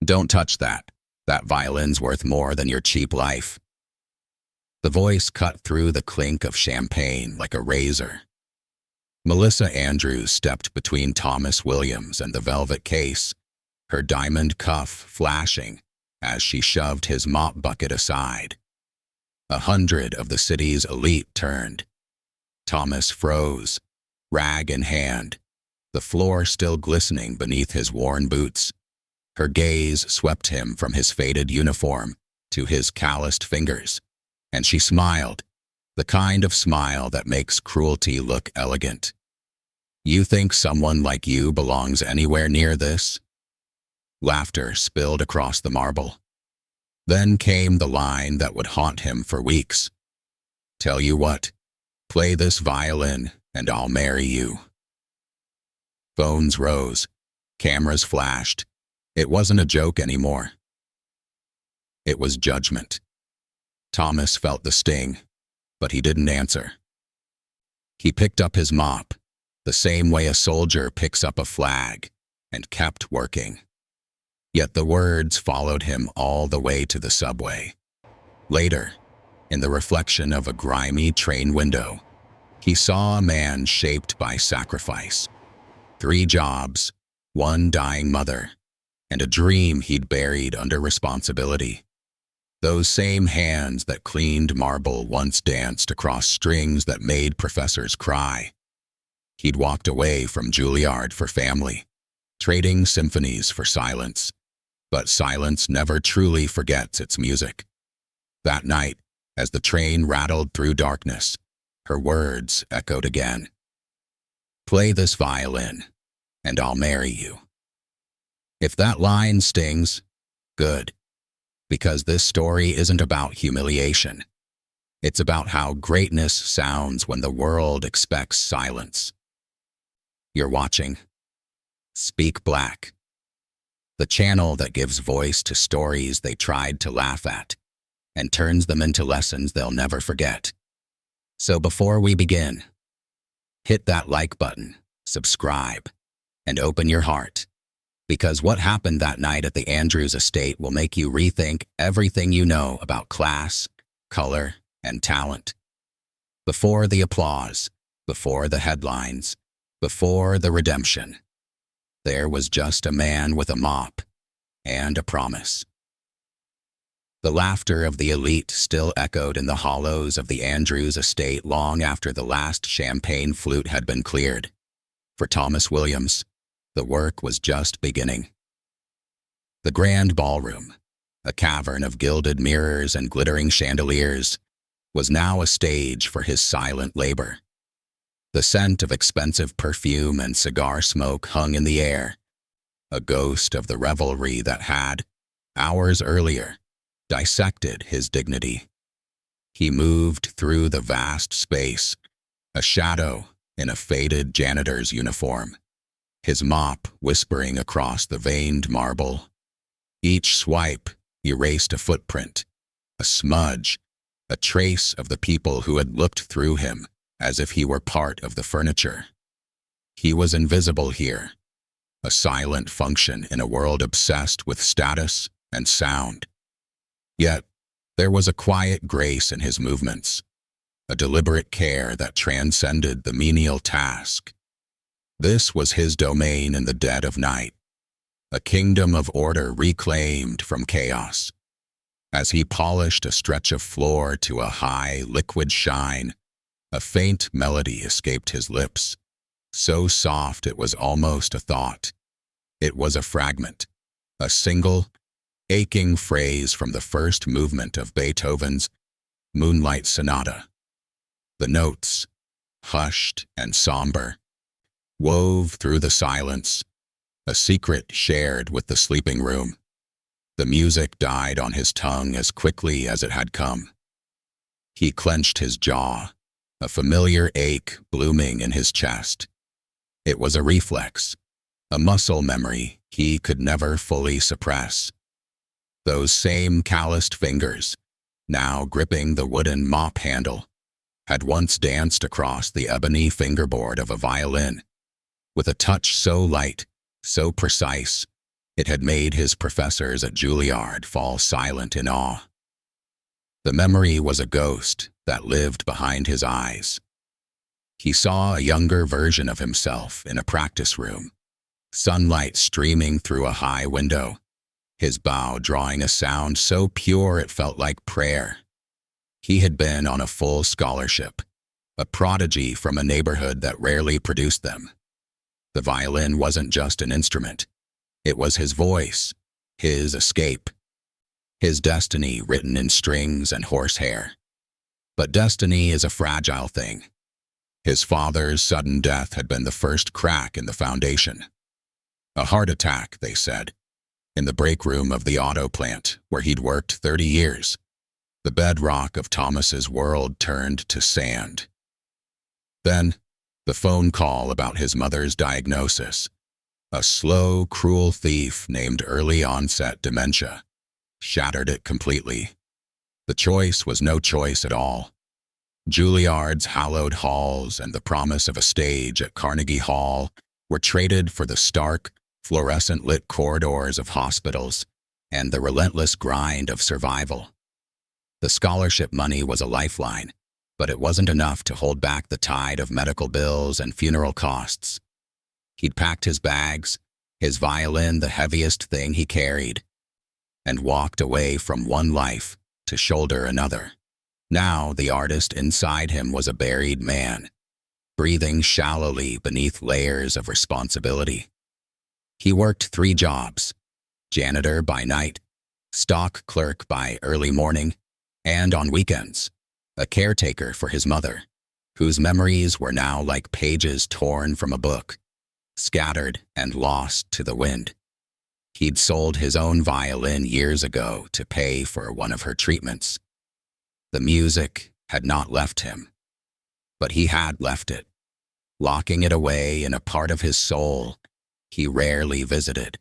Don't touch that. That violin's worth more than your cheap life. The voice cut through the clink of champagne like a razor. Melissa Andrews stepped between Thomas Williams and the velvet case, her diamond cuff flashing as she shoved his mop bucket aside. 100 of the city's elite turned. Thomas froze, rag in hand, the floor still glistening beneath his worn boots. Her gaze swept him from his faded uniform to his calloused fingers, and she smiled, the kind of smile that makes cruelty look elegant. You think someone like you belongs anywhere near this? Laughter spilled across the marble. Then came the line that would haunt him for weeks. Tell you what, play this violin and I'll marry you. Phones rose, cameras flashed. It wasn't a joke anymore. It was judgment. Thomas felt the sting, but he didn't answer. He picked up his mop, the same way a soldier picks up a flag, and kept working. Yet the words followed him all the way to the subway. Later, in the reflection of a grimy train window, he saw a man shaped by sacrifice. 3 jobs, 1 dying mother, and a dream he'd buried under responsibility. Those same hands that cleaned marble once danced across strings that made professors cry. He'd walked away from Juilliard for family, trading symphonies for silence. But silence never truly forgets its music. That night, as the train rattled through darkness, her words echoed again. Play this violin, and I'll marry you. If that line stings, good, because this story isn't about humiliation. It's about how greatness sounds when the world expects silence. You're watching Speak Black, the channel that gives voice to stories they tried to laugh at and turns them into lessons they'll never forget. So before we begin, hit that like button, subscribe, and open your heart, because what happened that night at the Andrews estate will make you rethink everything you know about class, color, and talent. Before the applause, before the headlines, before the redemption, there was just a man with a mop and a promise. The laughter of the elite still echoed in the hollows of the Andrews estate long after the last champagne flute had been cleared. For Thomas Williams, the work was just beginning. The grand ballroom, a cavern of gilded mirrors and glittering chandeliers, was now a stage for his silent labor. The scent of expensive perfume and cigar smoke hung in the air, a ghost of the revelry that had, hours earlier, dissected his dignity. He moved through the vast space, a shadow in a faded janitor's uniform, his mop whispering across the veined marble. Each swipe erased a footprint, a smudge, a trace of the people who had looked through him as if he were part of the furniture. He was invisible here, a silent function in a world obsessed with status and sound. Yet, there was a quiet grace in his movements, a deliberate care that transcended the menial task. This was his domain in the dead of night, a kingdom of order reclaimed from chaos. As he polished a stretch of floor to a high, liquid shine, a faint melody escaped his lips, so soft it was almost a thought. It was a fragment, a single, aching phrase from the first movement of Beethoven's Moonlight Sonata. The notes, hushed and somber, wove through the silence, a secret shared with the sleeping room. The music died on his tongue as quickly as it had come. He clenched his jaw, a familiar ache blooming in his chest. It was a reflex, a muscle memory he could never fully suppress. Those same calloused fingers, now gripping the wooden mop handle, had once danced across the ebony fingerboard of a violin, with a touch so light, so precise, It had made his professors at Juilliard fall silent in awe. The memory was a ghost that lived behind his eyes. He saw a younger version of himself in a practice room, sunlight streaming through a high window, his bow drawing a sound so pure it felt like prayer. He had been on a full scholarship, a prodigy from a neighborhood that rarely produced them. The violin wasn't just an instrument. It was his voice, his escape, his destiny written in strings and horsehair. But destiny is a fragile thing. His father's sudden death had been the first crack in the foundation. A heart attack, they said, in the break room of the auto plant where he'd worked 30 years. The bedrock of Thomas's world turned to sand. Then, the phone call about his mother's diagnosis. A slow, cruel thief named early-onset dementia shattered it completely. The choice was no choice at all. Juilliard's hallowed halls and the promise of a stage at Carnegie Hall were traded for the stark, fluorescent-lit corridors of hospitals and the relentless grind of survival. The scholarship money was a lifeline, but it wasn't enough to hold back the tide of medical bills and funeral costs. He'd packed his bags, his violin the heaviest thing he carried, and walked away from one life to shoulder another. Now the artist inside him was a buried man, breathing shallowly beneath layers of responsibility. He worked 3 jobs: janitor by night, stock clerk by early morning, and on weekends, a caretaker for his mother, whose memories were now like pages torn from a book, scattered and lost to the wind. He'd sold his own violin years ago to pay for one of her treatments. The music had not left him, but he had left it, locking it away in a part of his soul he rarely visited.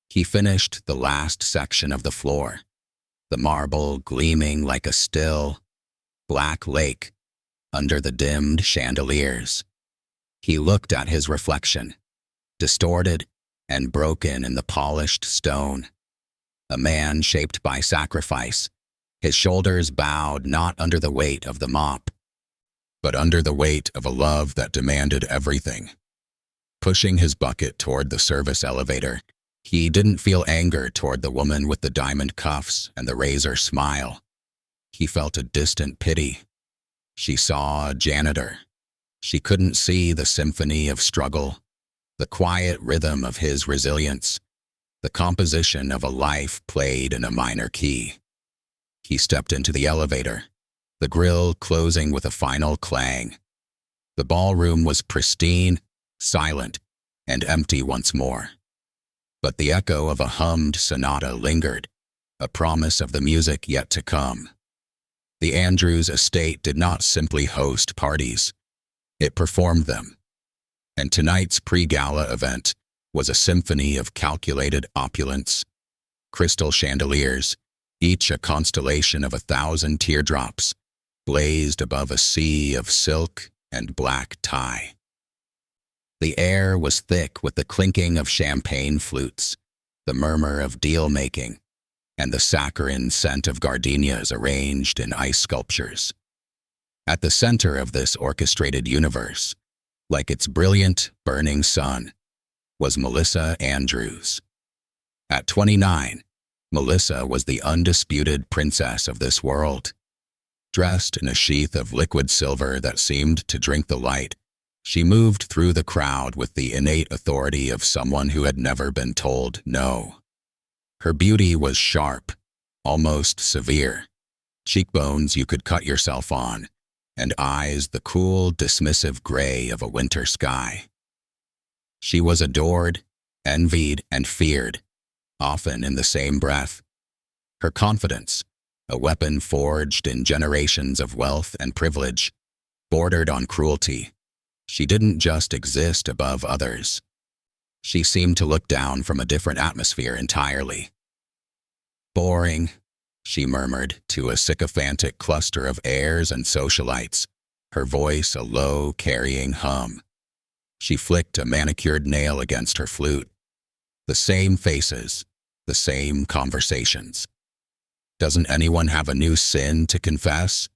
He finished the last section of the floor, the marble gleaming like a still, black lake under the dimmed chandeliers. He looked at his reflection, distorted and broken in the polished stone. A man shaped by sacrifice, his shoulders bowed not under the weight of the mop, but under the weight of a love that demanded everything. Pushing his bucket toward the service elevator, he didn't feel anger toward the woman with the diamond cuffs and the razor smile. He felt a distant pity. She saw a janitor. She couldn't see the symphony of struggle, the quiet rhythm of his resilience, the composition of a life played in a minor key. He stepped into the elevator, the grille closing with a final clang. The ballroom was pristine, silent, and empty once more. But the echo of a hummed sonata lingered, a promise of the music yet to come. The Andrews estate did not simply host parties. It performed them. And tonight's pre-gala event was a symphony of calculated opulence. Crystal chandeliers, each a constellation of 1,000 teardrops, blazed above a sea of silk and black tie. The air was thick with the clinking of champagne flutes, the murmur of deal-making, and the saccharine scent of gardenias arranged in ice sculptures. At the center of this orchestrated universe, like its brilliant, burning sun, was Melissa Andrews. At 29, Melissa was the undisputed princess of this world. Dressed in a sheath of liquid silver that seemed to drink the light, she moved through the crowd with the innate authority of someone who had never been told no. Her beauty was sharp, almost severe, cheekbones you could cut yourself on, and eyes the cool, dismissive gray of a winter sky. She was adored, envied, and feared, often in the same breath. Her confidence, a weapon forged in generations of wealth and privilege, bordered on cruelty. She didn't just exist above others. She seemed to look down from a different atmosphere entirely. "Boring," she murmured to a sycophantic cluster of heirs and socialites, her voice a low, carrying hum. She flicked a manicured nail against her flute. The same faces, the same conversations. Doesn't anyone have a new sin to confess?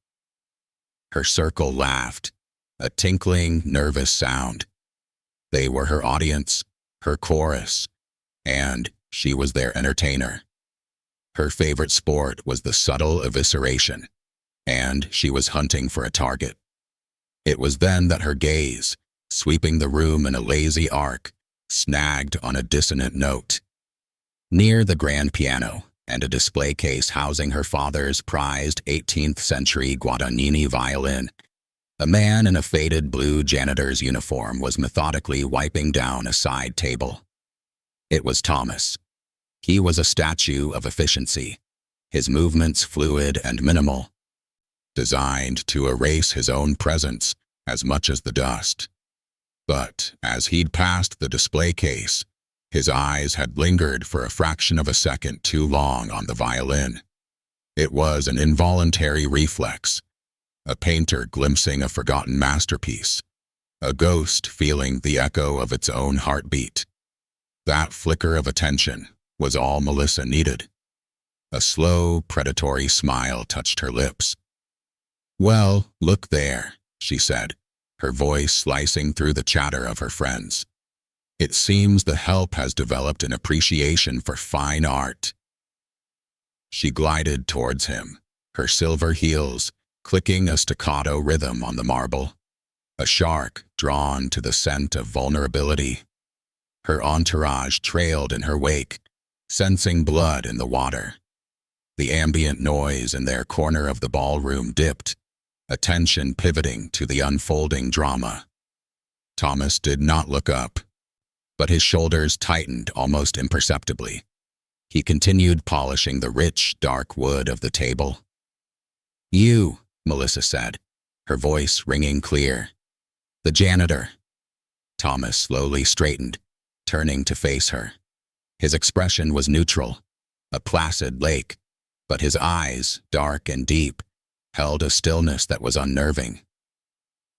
Her circle laughed, a tinkling, nervous sound. They were her audience, her chorus, and she was their entertainer. Her favorite sport was the subtle evisceration, and she was hunting for a target. It was then that her gaze, sweeping the room in a lazy arc, snagged on a dissonant note. Near the grand piano and a display case housing her father's prized 18th-century Guadagnini violin, a man in a faded blue janitor's uniform was methodically wiping down a side table. It was Thomas. He was a statue of efficiency, his movements fluid and minimal, designed to erase his own presence as much as the dust. But as he'd passed the display case, his eyes had lingered for a fraction of a second too long on the violin. It was an involuntary reflex, a painter glimpsing a forgotten masterpiece, a ghost feeling the echo of its own heartbeat. That flicker of attention was all Melissa needed. A slow, predatory smile touched her lips. "Well, look there," she said, her voice slicing through the chatter of her friends. "It seems the help has developed an appreciation for fine art." She glided towards him, her silver heels clicking a staccato rhythm on the marble, a shark drawn to the scent of vulnerability. Her entourage trailed in her wake, sensing blood in the water. The ambient noise in their corner of the ballroom dipped, attention pivoting to the unfolding drama. Thomas did not look up, but his shoulders tightened almost imperceptibly. He continued polishing the rich, dark wood of the table. "You," Melissa said, her voice ringing clear. "The janitor." Thomas slowly straightened, turning to face her. His expression was neutral, a placid lake, but his eyes, dark and deep, held a stillness that was unnerving.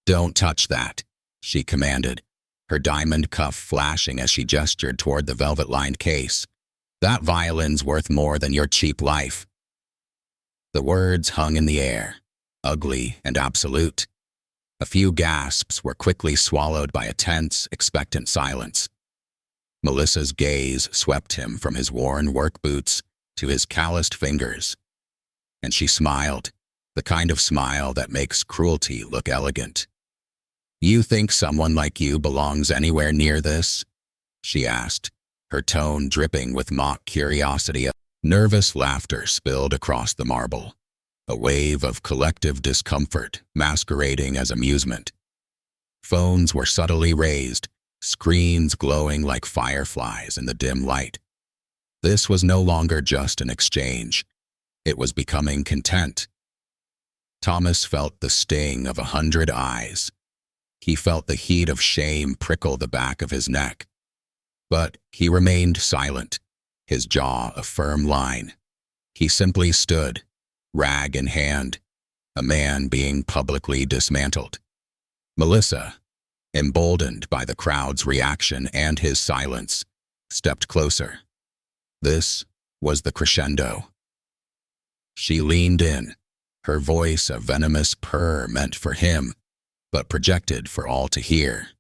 "Don't touch that," she commanded, her diamond cuff flashing as she gestured toward the velvet-lined case. "That violin's worth more than your cheap life." The words hung in the air, ugly and absolute. A few gasps were quickly swallowed by a tense, expectant silence. Melissa's gaze swept him from his worn work boots to his calloused fingers, and she smiled, the kind of smile that makes cruelty look elegant. "You think someone like you belongs anywhere near this?" she asked, her tone dripping with mock curiosity. Nervous laughter spilled across the marble, a wave of collective discomfort masquerading as amusement. Phones were subtly raised, screens glowing like fireflies in the dim light. This was no longer just an exchange. It was becoming content. Thomas felt the sting of 100 eyes. He felt the heat of shame prickle the back of his neck. But he remained silent, his jaw a firm line. He simply stood, rag in hand, a man being publicly dismantled. Melissa, emboldened by the crowd's reaction and his silence, stepped closer. This was the crescendo. She leaned in, her voice a venomous purr meant for him, but projected for all to hear.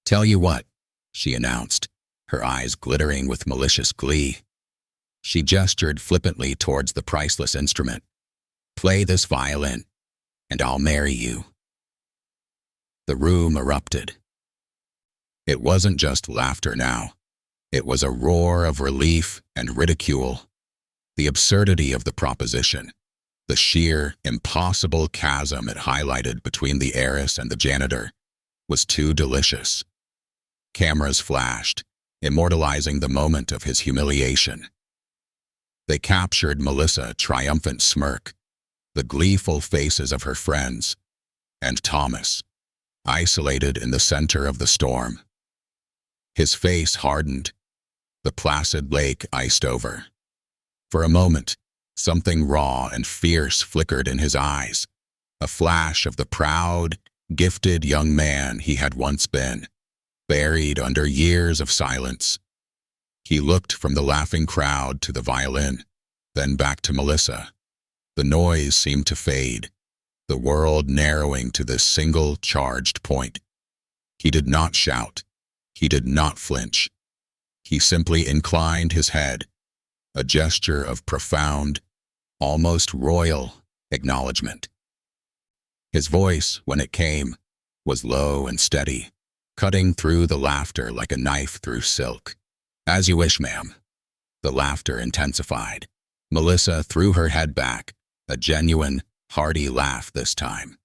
"Tell you what," she announced, her eyes glittering with malicious glee. She gestured flippantly towards the priceless instrument. "Play this violin, and I'll marry you." The room erupted. It wasn't just laughter now. It was a roar of relief and ridicule. The absurdity of the proposition, the sheer, impossible chasm it highlighted between the heiress and the janitor, was too delicious. Cameras flashed, immortalizing the moment of his humiliation. They captured Melissa's triumphant smirk, the gleeful faces of her friends, and Thomas, isolated in the center of the storm. His face hardened, the placid lake iced over. For a moment, something raw and fierce flickered in his eyes, a flash of the proud, gifted young man he had once been, buried under years of silence. He looked from the laughing crowd to the violin, then back to Melissa. The noise seemed to fade, the world narrowing to this single charged point. He did not shout. He did not flinch. He simply inclined his head, a gesture of profound, almost royal acknowledgement. His voice, when it came, was low and steady, cutting through the laughter like a knife through silk. "As you wish, ma'am." The laughter intensified. Melissa threw her head back, a genuine, hearty laugh this time.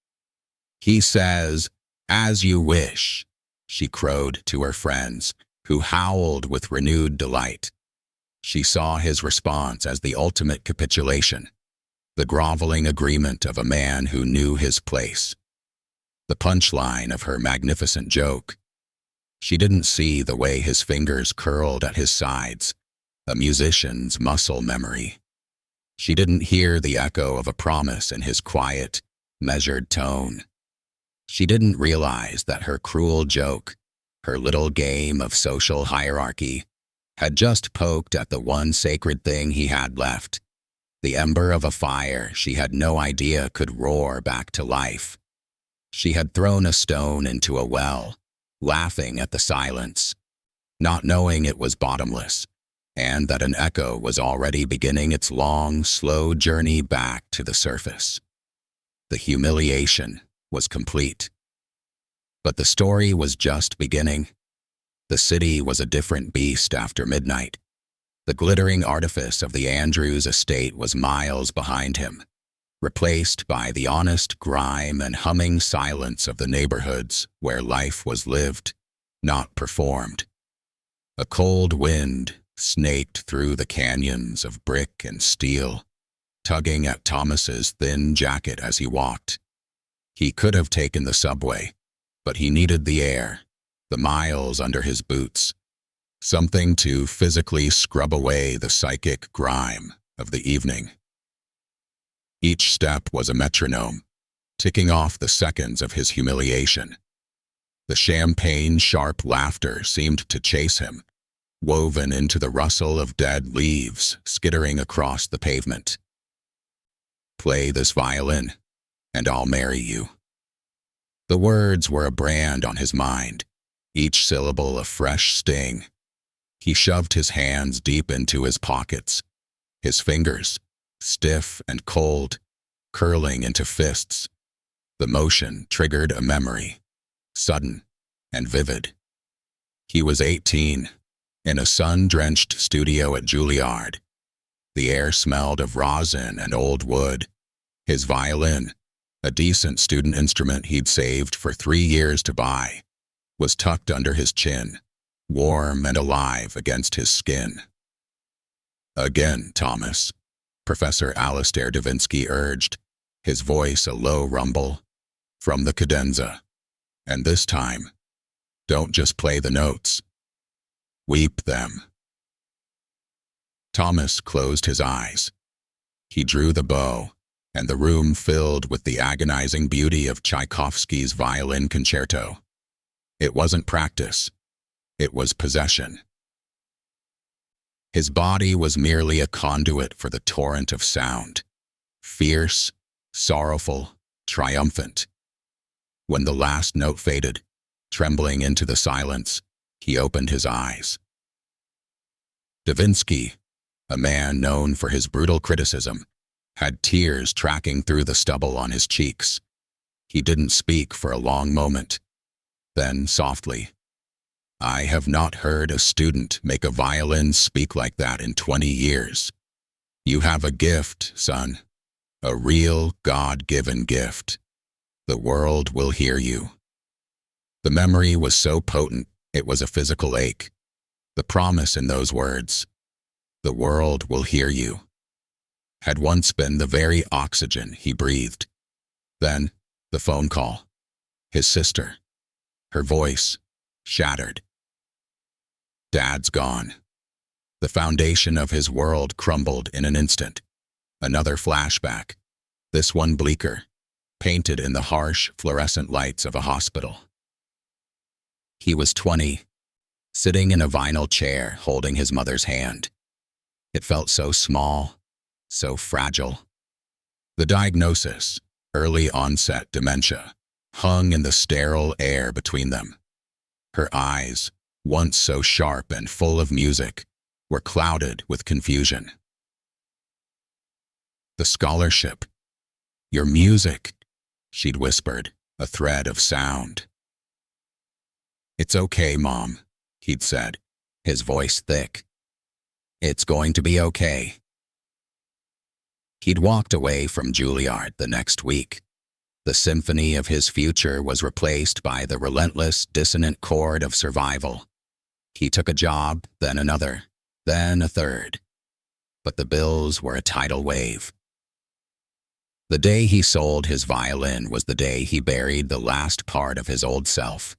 "He says, 'As you wish,'" she crowed to her friends, who howled with renewed delight. She saw his response as the ultimate capitulation, the groveling agreement of a man who knew his place. The punchline of her magnificent joke. She didn't see the way his fingers curled at his sides, a musician's muscle memory. She didn't hear the echo of a promise in his quiet, measured tone. She didn't realize that her cruel joke, her little game of social hierarchy, had just poked at the one sacred thing he had left, the ember of a fire she had no idea could roar back to life. She had thrown a stone into a well, laughing at the silence, not knowing it was bottomless, and that an echo was already beginning its long, slow journey back to the surface. The humiliation was complete. But the story was just beginning. The city was a different beast after midnight. The glittering artifice of the Andrews estate was miles behind him, replaced by the honest grime and humming silence of the neighborhoods where life was lived, not performed. A cold wind snaked through the canyons of brick and steel, tugging at Thomas's thin jacket as he walked. He could have taken the subway, but he needed the air, the miles under his boots, something to physically scrub away the psychic grime of the evening. Each step was a metronome, ticking off the seconds of his humiliation. The champagne-sharp laughter seemed to chase him, woven into the rustle of dead leaves skittering across the pavement. "Play this violin, and I'll marry you." The words were a brand on his mind, each syllable a fresh sting. He shoved his hands deep into his pockets, his fingers, stiff and cold, curling into fists. The motion triggered a memory, sudden and vivid. He was 18, in a sun-drenched studio at Juilliard. The air smelled of rosin and old wood. His violin, a decent student instrument he'd saved for 3 years to buy, was tucked under his chin, warm and alive against his skin. "Again, Thomas," Professor Alistair Davinsky urged, his voice a low rumble, from the cadenza. "And this time, don't just play the notes. Weep them." Thomas closed his eyes. He drew the bow, and the room filled with the agonizing beauty of Tchaikovsky's violin concerto. It wasn't practice. It was possession. His body was merely a conduit for the torrent of sound, fierce, sorrowful, triumphant. When the last note faded, trembling into the silence, he opened his eyes. Davinsky, a man known for his brutal criticism, had tears tracking through the stubble on his cheeks. He didn't speak for a long moment. Then, softly, "I have not heard a student make a violin speak like that in 20 years. You have a gift, son, a real God-given gift. The world will hear you." The memory was so potent, it was a physical ache. The promise in those words, "The world will hear you," had once been the very oxygen he breathed. Then, the phone call. His sister. Her voice, shattered. "Dad's gone." The foundation of his world crumbled in an instant. Another flashback, this one bleaker, painted in the harsh, fluorescent lights of a hospital. He was 20, sitting in a vinyl chair holding his mother's hand. It felt so small, so fragile. The diagnosis, early onset dementia, hung in the sterile air between them. Her eyes, once so sharp and full of music, were clouded with confusion. The scholarship. Your music, she'd whispered, a thread of sound. It's okay, Mom, he'd said, his voice thick. It's going to be okay. He'd walked away from Juilliard the next week. The symphony of his future was replaced by the relentless, dissonant chord of survival. He took a job, then another, then a third. But the bills were a tidal wave. The day he sold his violin was the day he buried the last part of his old self.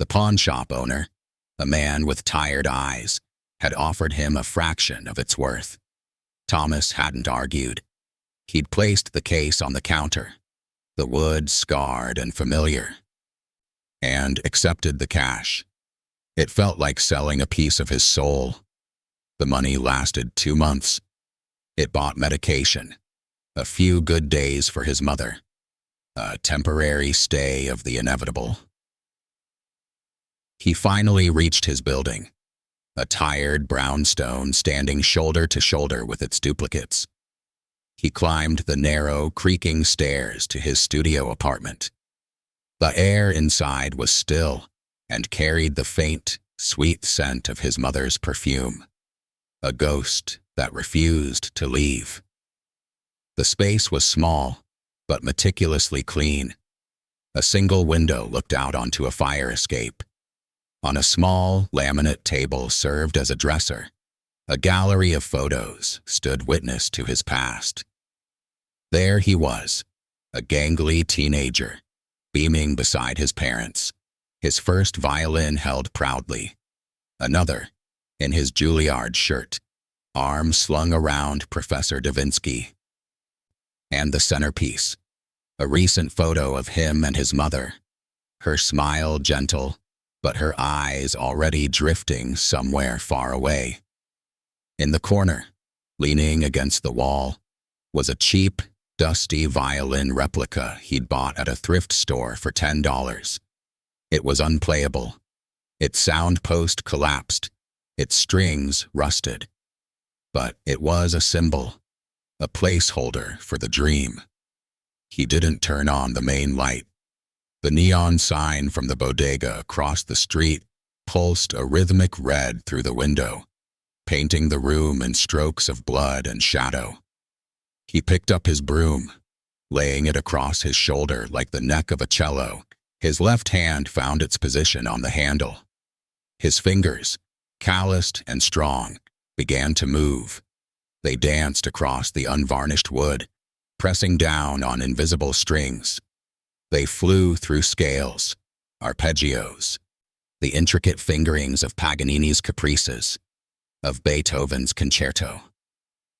The pawn shop owner, a man with tired eyes, had offered him a fraction of its worth. Thomas hadn't argued. He'd placed the case on the counter, the wood scarred and familiar, and accepted the cash. It felt like selling a piece of his soul. The money lasted 2 months. It bought medication, a few good days for his mother, a temporary stay of the inevitable. He finally reached his building, a tired brownstone standing shoulder to shoulder with its duplicates. He climbed the narrow, creaking stairs to his studio apartment. The air inside was still and carried the faint, sweet scent of his mother's perfume, a ghost that refused to leave. The space was small, but meticulously clean. A single window looked out onto a fire escape. On a small, laminate table served as a dresser, a gallery of photos stood witness to his past. There he was, a gangly teenager, beaming beside his parents, his first violin held proudly, another in his Juilliard shirt, arm slung around Professor Davinsky. And the centerpiece, a recent photo of him and his mother, her smile gentle, but her eyes already drifting somewhere far away. In the corner, leaning against the wall, was a cheap, dusty violin replica he'd bought at a thrift store for $10. It was unplayable. Its sound post collapsed, its strings rusted. But it was a symbol, a placeholder for the dream. He didn't turn on the main light. The neon sign from the bodega across the street pulsed a rhythmic red through the window, painting the room in strokes of blood and shadow. He picked up his broom, laying it across his shoulder like the neck of a cello. His left hand found its position on the handle. His fingers, calloused and strong, began to move. They danced across the unvarnished wood, pressing down on invisible strings. They flew through scales, arpeggios, the intricate fingerings of Paganini's caprices, of Beethoven's concerto.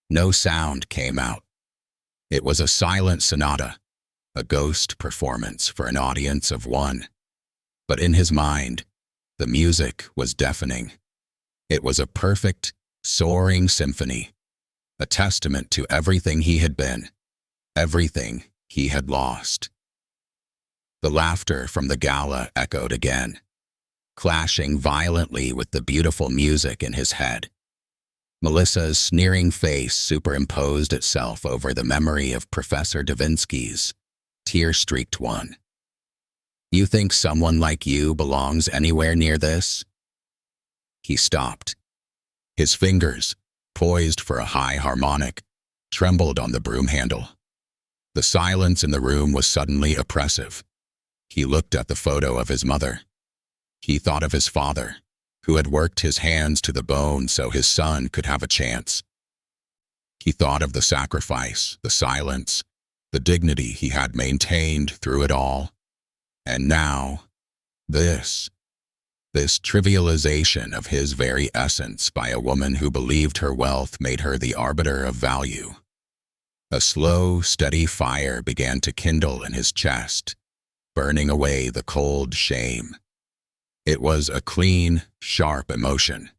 No sound came out. It was a silent sonata, a ghost performance for an audience of one. But in his mind, the music was deafening. It was a perfect, soaring symphony, a testament to everything he had been, everything he had lost. The laughter from the gala echoed again, clashing violently with the beautiful music in his head. Melissa's sneering face superimposed itself over the memory of Professor Davinsky's tear-streaked one. You think someone like you belongs anywhere near this? He stopped. His fingers, poised for a high harmonic, trembled on the broom handle. The silence in the room was suddenly oppressive. He looked at the photo of his mother. He thought of his father, who had worked his hands to the bone so his son could have a chance. He thought of the sacrifice, the silence, the dignity he had maintained through it all. And now, this trivialization of his very essence by a woman who believed her wealth made her the arbiter of value. A slow, steady fire began to kindle in his chest, burning away the cold shame. It was a clean, sharp emotion.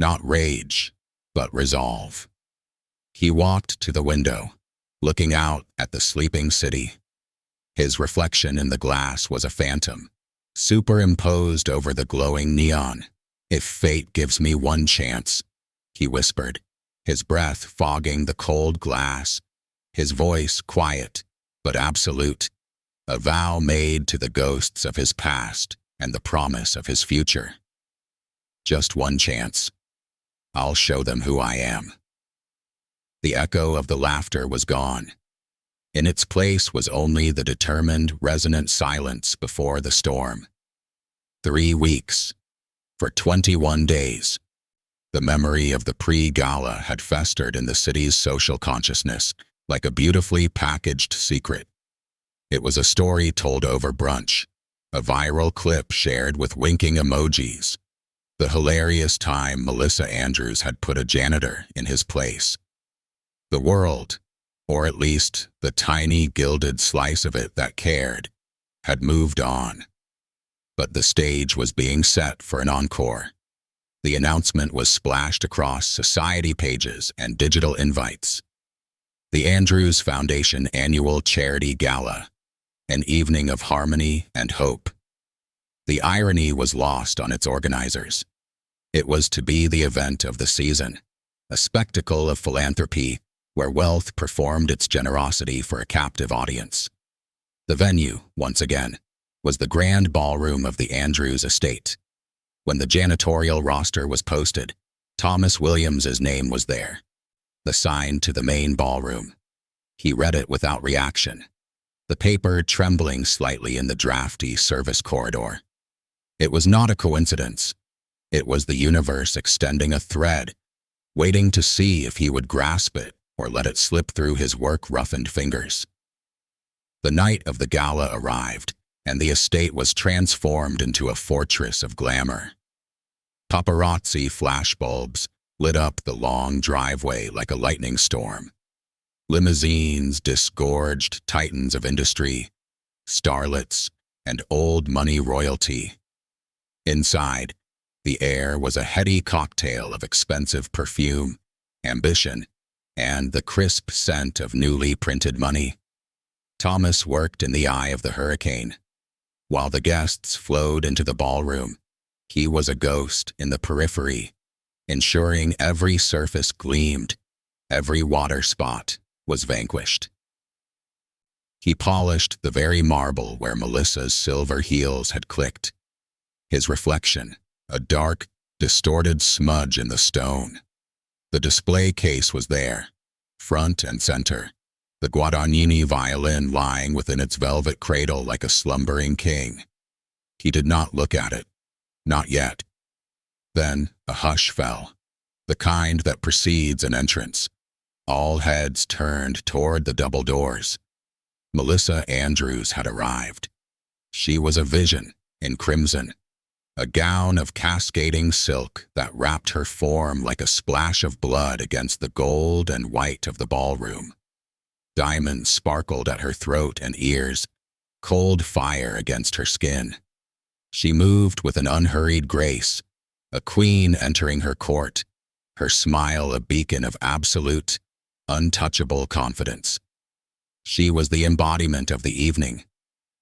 Not rage, but resolve. He walked to the window, looking out at the sleeping city. His reflection in the glass was a phantom, superimposed over the glowing neon. "If fate gives me one chance," he whispered, his breath fogging the cold glass, his voice quiet but absolute, a vow made to the ghosts of his past and the promise of his future. "Just one chance. I'll show them who I am." The echo of the laughter was gone. In its place was only the determined, resonant silence before the storm. 3 weeks. For 21 days. The memory of the pre-gala had festered in the city's social consciousness like a beautifully packaged secret. It was a story told over brunch, a viral clip shared with winking emojis, the hilarious time Melissa Andrews had put a janitor in his place. The world, or at least the tiny gilded slice of it that cared, had moved on. But the stage was being set for an encore. The announcement was splashed across society pages and digital invites. The Andrews Foundation Annual Charity Gala, an evening of harmony and hope. The irony was lost on its organizers. It was to be the event of the season, a spectacle of philanthropy where wealth performed its generosity for a captive audience. The venue, once again, was the grand ballroom of the Andrews estate. When the janitorial roster was posted, Thomas Williams's name was there, the sign to the main ballroom. He read it without reaction, the paper trembling slightly in the drafty service corridor. It was not a coincidence. It was the universe extending a thread, waiting to see if he would grasp it or let it slip through his work-roughened fingers. The night of the gala arrived, and the estate was transformed into a fortress of glamour. Paparazzi flashbulbs lit up the long driveway like a lightning storm. Limousines disgorged titans of industry, starlets, and old money royalty. Inside, the air was a heady cocktail of expensive perfume, ambition, and the crisp scent of newly printed money. Thomas worked in the eye of the hurricane. While the guests flowed into the ballroom, he was a ghost in the periphery, ensuring every surface gleamed, every water spot was vanquished. He polished the very marble where Melissa's silver heels had clicked. His reflection, a dark, distorted smudge in the stone. The display case was there, front and center, the Guadagnini violin lying within its velvet cradle like a slumbering king. He did not look at it. Not yet. Then a hush fell, the kind that precedes an entrance. All heads turned toward the double doors. Melissa Andrews had arrived. She was a vision in crimson, a gown of cascading silk that wrapped her form like a splash of blood against the gold and white of the ballroom. Diamonds sparkled at her throat and ears, cold fire against her skin. She moved with an unhurried grace, a queen entering her court, her smile a beacon of absolute, untouchable confidence. She was the embodiment of the evening,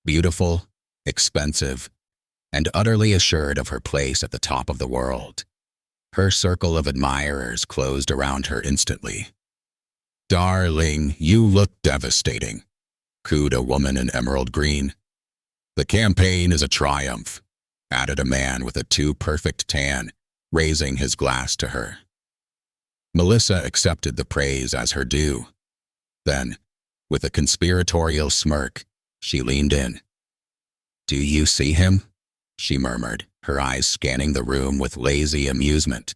beautiful, expensive, and utterly assured of her place at the top of the world. Her circle of admirers closed around her instantly. "Darling, you look devastating," cooed a woman in emerald green. "The campaign is a triumph," added a man with a too-perfect tan, raising his glass to her. Melissa accepted the praise as her due. Then, with a conspiratorial smirk, she leaned in. "Do you see him?" she murmured, her eyes scanning the room with lazy amusement.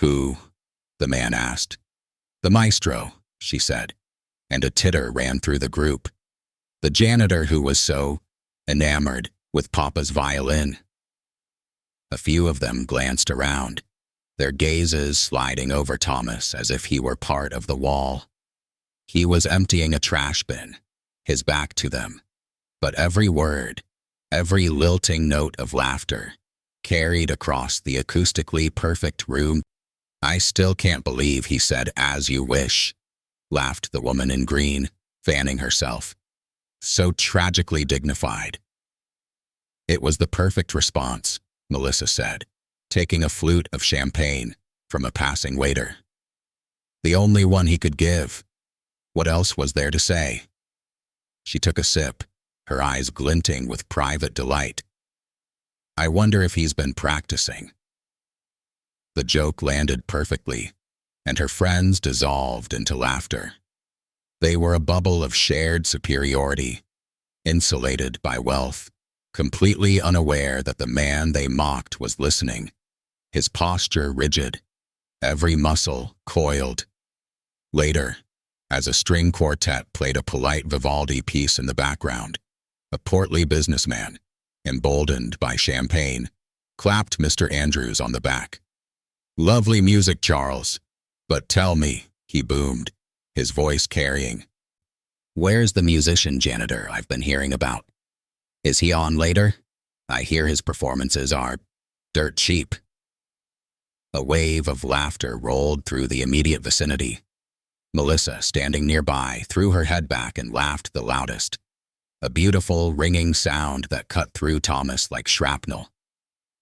"Who?" the man asked. "The maestro," she said, and a titter ran through the group. The janitor who was so enamored with Papa's violin. A few of them glanced around, their gazes sliding over Thomas as if he were part of the wall. He was emptying a trash bin, his back to them, but every word, every lilting note of laughter carried across the acoustically perfect room. "I still can't believe he said 'as you wish,'" laughed the woman in green, fanning herself. "So tragically dignified." "It was the perfect response," Melissa said, taking a flute of champagne from a passing waiter. "The only one he could give. What else was there to say?" She took a sip, her eyes glinting with private delight. "I wonder if he's been practicing." The joke landed perfectly, and her friends dissolved into laughter. They were a bubble of shared superiority, insulated by wealth, completely unaware that the man they mocked was listening, his posture rigid, every muscle coiled. Later, as a string quartet played a polite Vivaldi piece in the background, a portly businessman, emboldened by champagne, clapped Mr. Andrews on the back. "Lovely music, Charles. But tell me," he boomed, his voice carrying, "where's the musician janitor I've been hearing about? Is he on later? I hear his performances are dirt cheap." A wave of laughter rolled through the immediate vicinity. Melissa, standing nearby, threw her head back and laughed the loudest, a beautiful, ringing sound that cut through Thomas like shrapnel.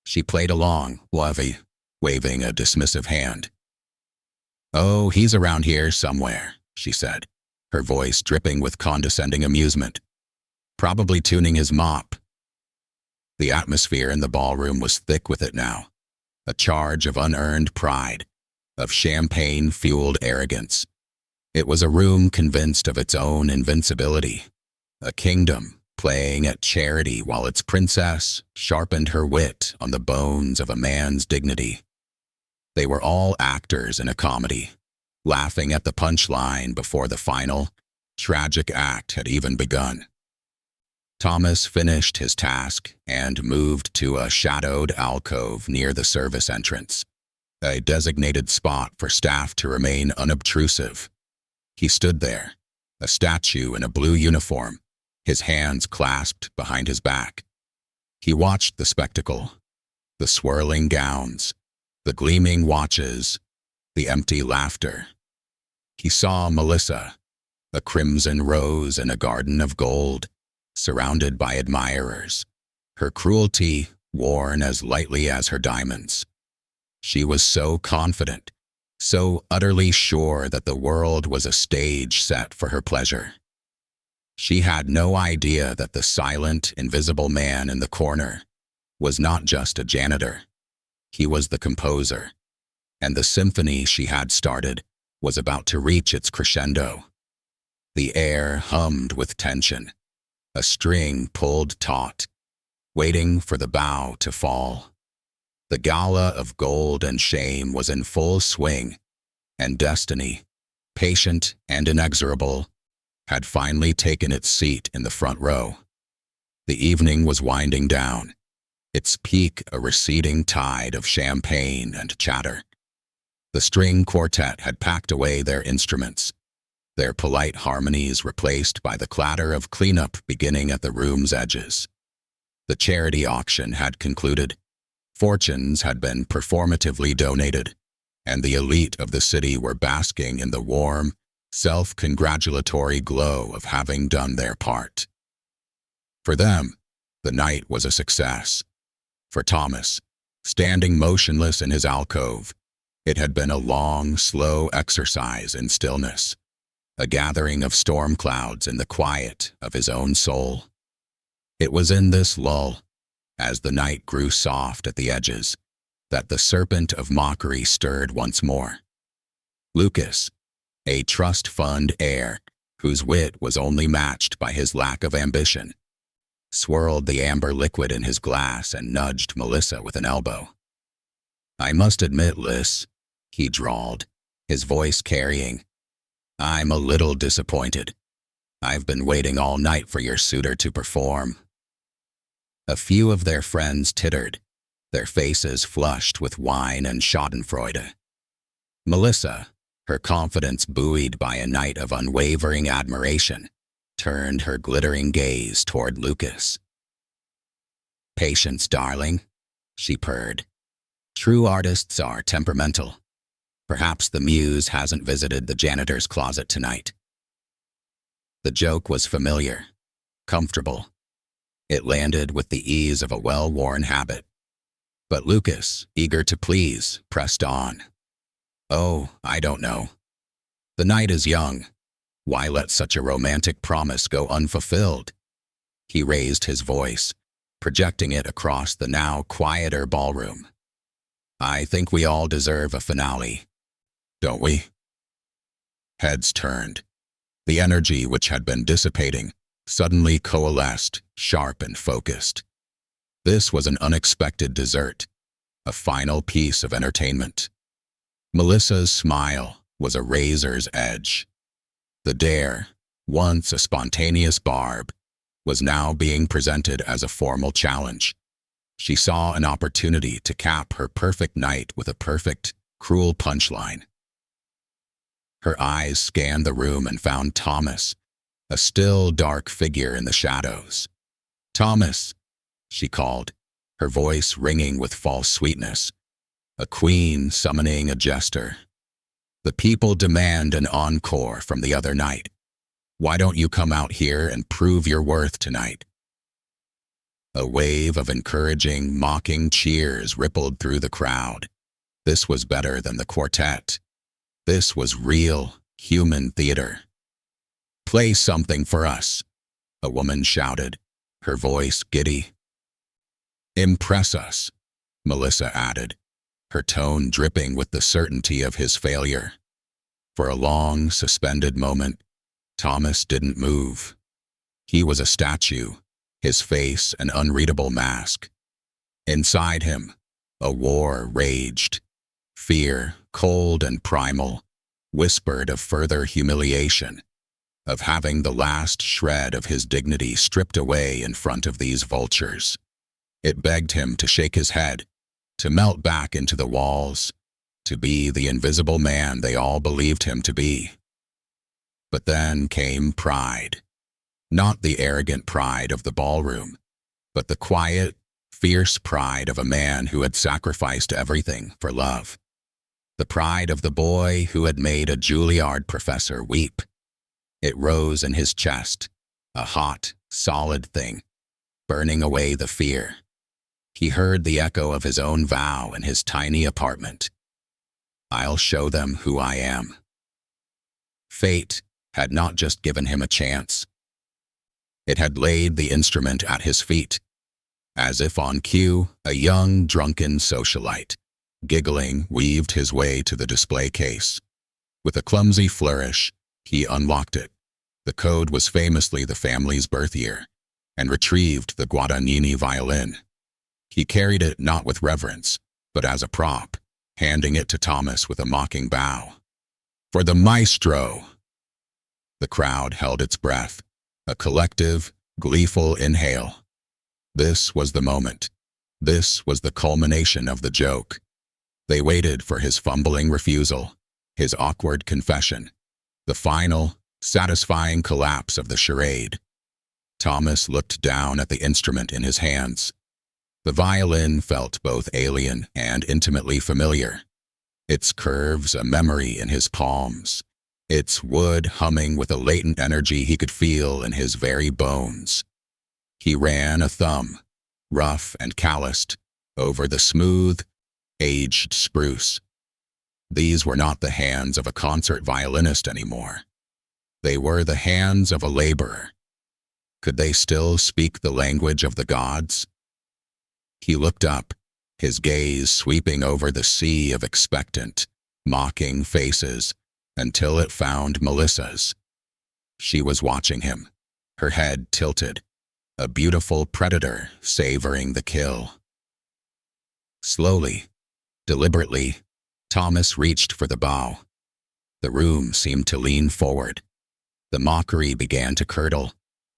She played along, waving a dismissive hand. "Oh, he's around here somewhere," she said, her voice dripping with condescending amusement. "Probably tuning his mop." The atmosphere in the ballroom was thick with it now, a charge of unearned pride, of champagne-fueled arrogance. It was a room convinced of its own invincibility, a kingdom playing at charity while its princess sharpened her wit on the bones of a man's dignity. They were all actors in a comedy, laughing at the punchline before the final, tragic act had even begun. Thomas finished his task and moved to a shadowed alcove near the service entrance, a designated spot for staff to remain unobtrusive. He stood there, a statue in a blue uniform, his hands clasped behind his back. He watched the spectacle, the swirling gowns, the gleaming watches, the empty laughter. He saw Melissa, a crimson rose in a garden of gold, surrounded by admirers, her cruelty worn as lightly as her diamonds. She was so confident, so utterly sure that the world was a stage set for her pleasure. She had no idea that the silent, invisible man in the corner was not just a janitor. He was the composer, and the symphony she had started was about to reach its crescendo. The air hummed with tension, a string pulled taut, waiting for the bow to fall. The gala of gold and shame was in full swing, and destiny, patient and inexorable, had finally taken its seat in the front row. The evening was winding down, its peak a receding tide of champagne and chatter. The string quartet had packed away their instruments, their polite harmonies replaced by the clatter of cleanup beginning at the room's edges. The charity auction had concluded, fortunes had been performatively donated, and the elite of the city were basking in the warm, self-congratulatory glow of having done their part. For them, the night was a success. For Thomas, standing motionless in his alcove, it had been a long, slow exercise in stillness, a gathering of storm clouds in the quiet of his own soul. It was in this lull, as the night grew soft at the edges, that the serpent of mockery stirred once more. Lucas, a trust fund heir whose wit was only matched by his lack of ambition, swirled the amber liquid in his glass and nudged Melissa with an elbow. "I must admit, Liz," he drawled, his voice carrying, "I'm a little disappointed. I've been waiting all night for your suitor to perform." A few of their friends tittered, their faces flushed with wine and schadenfreude. Melissa, her confidence buoyed by a night of unwavering admiration, turned her glittering gaze toward Lucas. "Patience, darling," she purred. True artists are temperamental. Perhaps the muse hasn't visited the janitor's closet tonight. The joke was familiar, comfortable. It landed with the ease of a well-worn habit. But Lucas, eager to please, pressed on. Oh, I don't know. The night is young. Why let such a romantic promise go unfulfilled? He raised his voice, projecting it across the now quieter ballroom. I think we all deserve a finale, don't we? Heads turned. The energy which had been dissipating suddenly coalesced, sharp and focused. This was an unexpected dessert, a final piece of entertainment. Melissa's smile was a razor's edge. The dare, once a spontaneous barb, was now being presented as a formal challenge. She saw an opportunity to cap her perfect night with a perfect, cruel punchline. Her eyes scanned the room and found Thomas, a still, dark figure in the shadows. Thomas, she called, her voice ringing with false sweetness. A queen summoning a jester. The people demand an encore from the other night. Why don't you come out here and prove your worth tonight? A wave of encouraging, mocking cheers rippled through the crowd. This was better than the quartet. This was real, human theater. Play something for us, a woman shouted, her voice giddy. Impress us, Melissa added, her tone dripping with the certainty of his failure. For a long, suspended moment, Thomas didn't move. He was a statue, his face an unreadable mask. Inside him, a war raged. Fear, cold and primal, whispered of further humiliation, of having the last shred of his dignity stripped away in front of these vultures. It begged him to shake his head, to melt back into the walls, to be the invisible man they all believed him to be. But then came pride. Not the arrogant pride of the ballroom, but the quiet, fierce pride of a man who had sacrificed everything for love. The pride of the boy who had made a Juilliard professor weep. It rose in his chest, a hot, solid thing, burning away the fear. He heard the echo of his own vow in his tiny apartment. I'll show them who I am. Fate had not just given him a chance. It had laid the instrument at his feet. As if on cue, a young, drunken socialite, giggling, weaved his way to the display case. With a clumsy flourish, he unlocked it. The code was famously the family's birth year, and retrieved the Guadagnini violin. He carried it not with reverence, but as a prop, handing it to Thomas with a mocking bow. For the maestro! The crowd held its breath, a collective, gleeful inhale. This was the moment. This was the culmination of the joke. They waited for his fumbling refusal, his awkward confession, the final, satisfying collapse of the charade. Thomas looked down at the instrument in his hands. The violin felt both alien and intimately familiar, its curves a memory in his palms, its wood humming with a latent energy he could feel in his very bones. He ran a thumb, rough and calloused, over the smooth, aged spruce. These were not the hands of a concert violinist anymore. They were the hands of a laborer. Could they still speak the language of the gods? He looked up, his gaze sweeping over the sea of expectant, mocking faces, until it found Melissa's. She was watching him, her head tilted, a beautiful predator savoring the kill. Slowly, deliberately, Thomas reached for the bow. The room seemed to lean forward. The mockery began to curdle,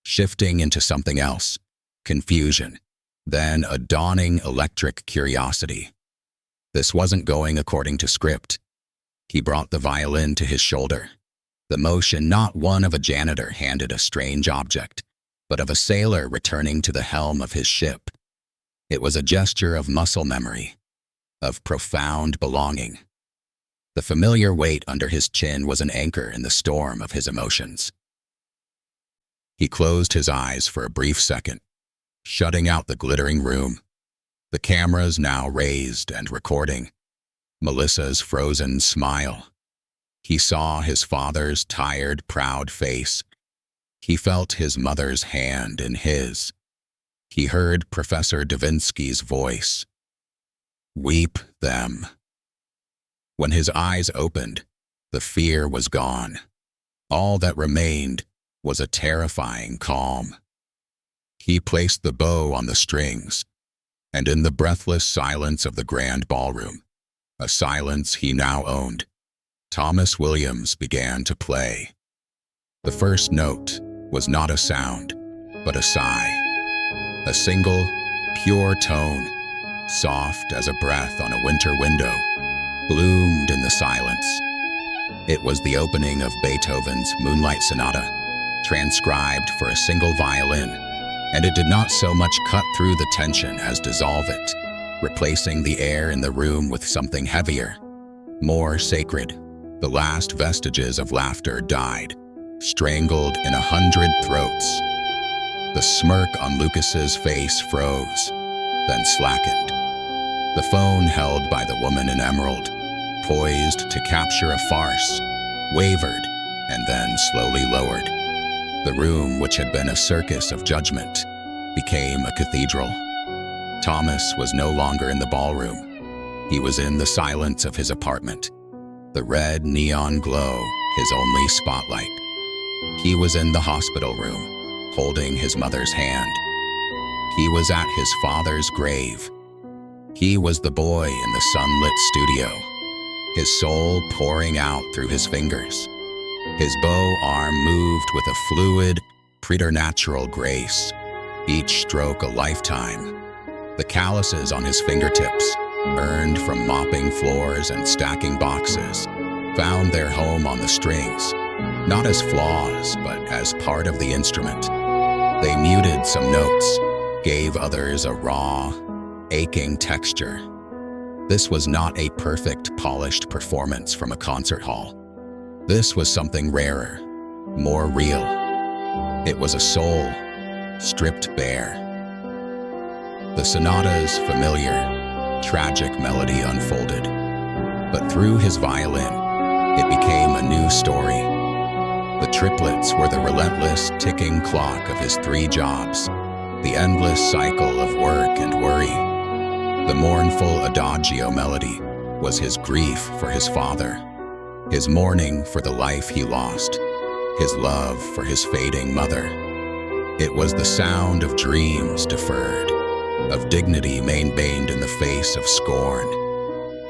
shifting into something else, confusion, then a dawning electric curiosity. This wasn't going according to script. He brought the violin to his shoulder, the motion not one of a janitor handed a strange object, but of a sailor returning to the helm of his ship. It was a gesture of muscle memory, of profound belonging. The familiar weight under his chin was an anchor in the storm of his emotions. He closed his eyes for a brief second, shutting out the glittering room, the cameras now raised and recording Melissa's frozen smile. He saw his father's tired, proud face. He felt his mother's hand in his. He heard Professor Davinsky's voice. Weep them. When his eyes opened, the fear was gone. All that remained was a terrifying calm. He placed the bow on the strings, and in the breathless silence of the grand ballroom, a silence he now owned, Thomas Williams began to play. The first note was not a sound, but a sigh. A single, pure tone, soft as a breath on a winter window, bloomed in the silence. It was the opening of Beethoven's Moonlight Sonata, transcribed for a single violin, and it did not so much cut through the tension as dissolve it, replacing the air in the room with something heavier, more sacred. The last vestiges of laughter died, strangled in 100 throats. The smirk on Lucas's face froze, then slackened. The phone held by the woman in emerald, poised to capture a farce, wavered and then slowly lowered. The room, which had been a circus of judgment, became a cathedral. Thomas was no longer in the ballroom. He was in the silence of his apartment, the red neon glow his only spotlight. He was in the hospital room, holding his mother's hand. He was at his father's grave. He was the boy in the sunlit studio, his soul pouring out through his fingers. His bow arm moved with a fluid, preternatural grace, each stroke a lifetime. The calluses on his fingertips, earned from mopping floors and stacking boxes, found their home on the strings, not as flaws, but as part of the instrument. They muted some notes, gave others a raw, aching texture. This was not a perfect, polished performance from a concert hall. This was something rarer, more real. It was a soul, stripped bare. The sonata's familiar, tragic melody unfolded, but through his violin, it became a new story. The triplets were the relentless ticking clock of his 3 jobs, the endless cycle of work and worry. The mournful adagio melody was his grief for his father, his mourning for the life he lost, his love for his fading mother. It was the sound of dreams deferred, of dignity maintained in the face of scorn.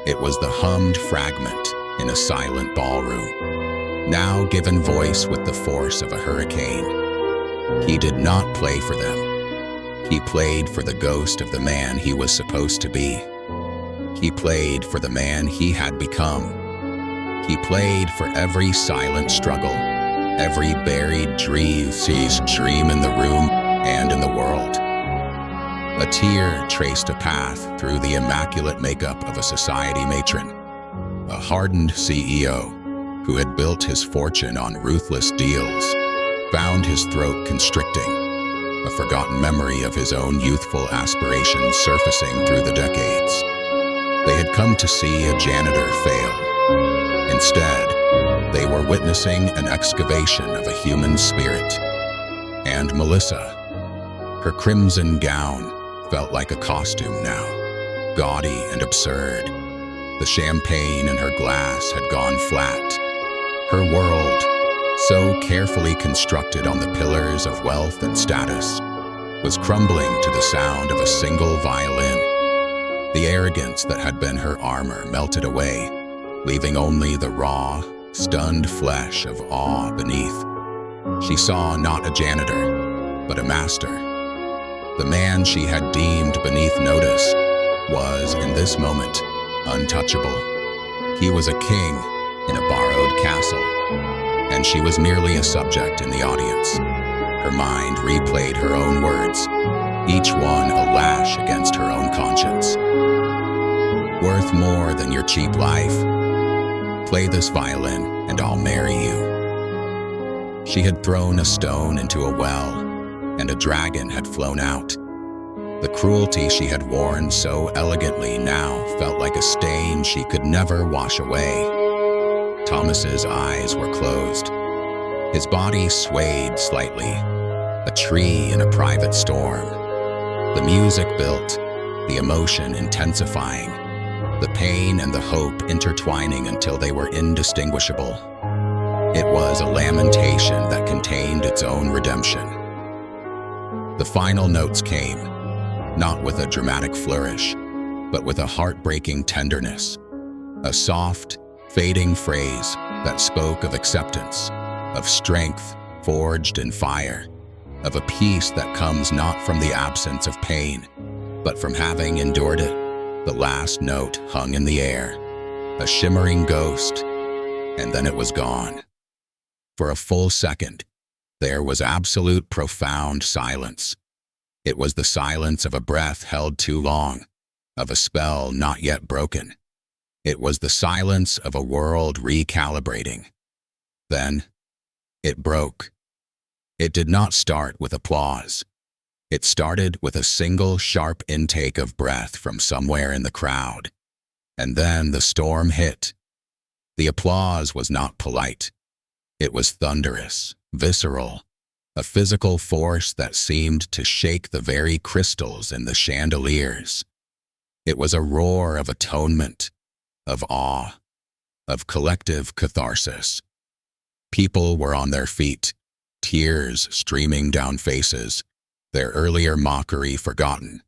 It was the hummed fragment in a silent ballroom, now given voice with the force of a hurricane. He did not play for them. He played for the ghost of the man he was supposed to be. He played for the man he had become. He played for every silent struggle, every buried dream in the room and in the world. A tear traced a path through the immaculate makeup of a society matron, a hardened CEO who had built his fortune on ruthless deals, found his throat constricting, a forgotten memory of his own youthful aspirations surfacing through the decades. They had come to see a janitor fail. Instead, they were witnessing an excavation of a human spirit. And Melissa, her crimson gown felt like a costume now, gaudy and absurd. The champagne in her glass had gone flat. Her world, so carefully constructed on the pillars of wealth and status, was crumbling to the sound of a single violin. The arrogance that had been her armor melted away, leaving only the raw, stunned flesh of awe beneath. She saw not a janitor, but a master. The man she had deemed beneath notice was, in this moment, untouchable. He was a king in a borrowed castle, and she was merely a subject in the audience. Her mind replayed her own words. each one a lash against her own conscience. Worth more than your cheap life. Play this violin and I'll marry you. She had thrown a stone into a well, and a dragon had flown out. The cruelty she had worn so elegantly now felt like a stain she could never wash away. Thomas's eyes were closed. His body swayed slightly, a tree in a private storm. The music built, the emotion intensifying, the pain and the hope intertwining until they were indistinguishable. It was a lamentation that contained its own redemption. The final notes came, not with a dramatic flourish, but with a heartbreaking tenderness, a soft, fading phrase that spoke of acceptance, of strength forged in fire, of a peace that comes not from the absence of pain, but from having endured it. The last note hung in the air, a shimmering ghost, and then it was gone. For a full second, there was absolute profound silence. It was the silence of a breath held too long, of a spell not yet broken. It was the silence of a world recalibrating. Then, it broke. It did not start with applause. It started with a single sharp intake of breath from somewhere in the crowd. And then the storm hit. The applause was not polite. It was thunderous, visceral, a physical force that seemed to shake the very crystals in the chandeliers. It was a roar of atonement, of awe, of collective catharsis. People were on their feet, tears streaming down faces, their earlier mockery forgotten,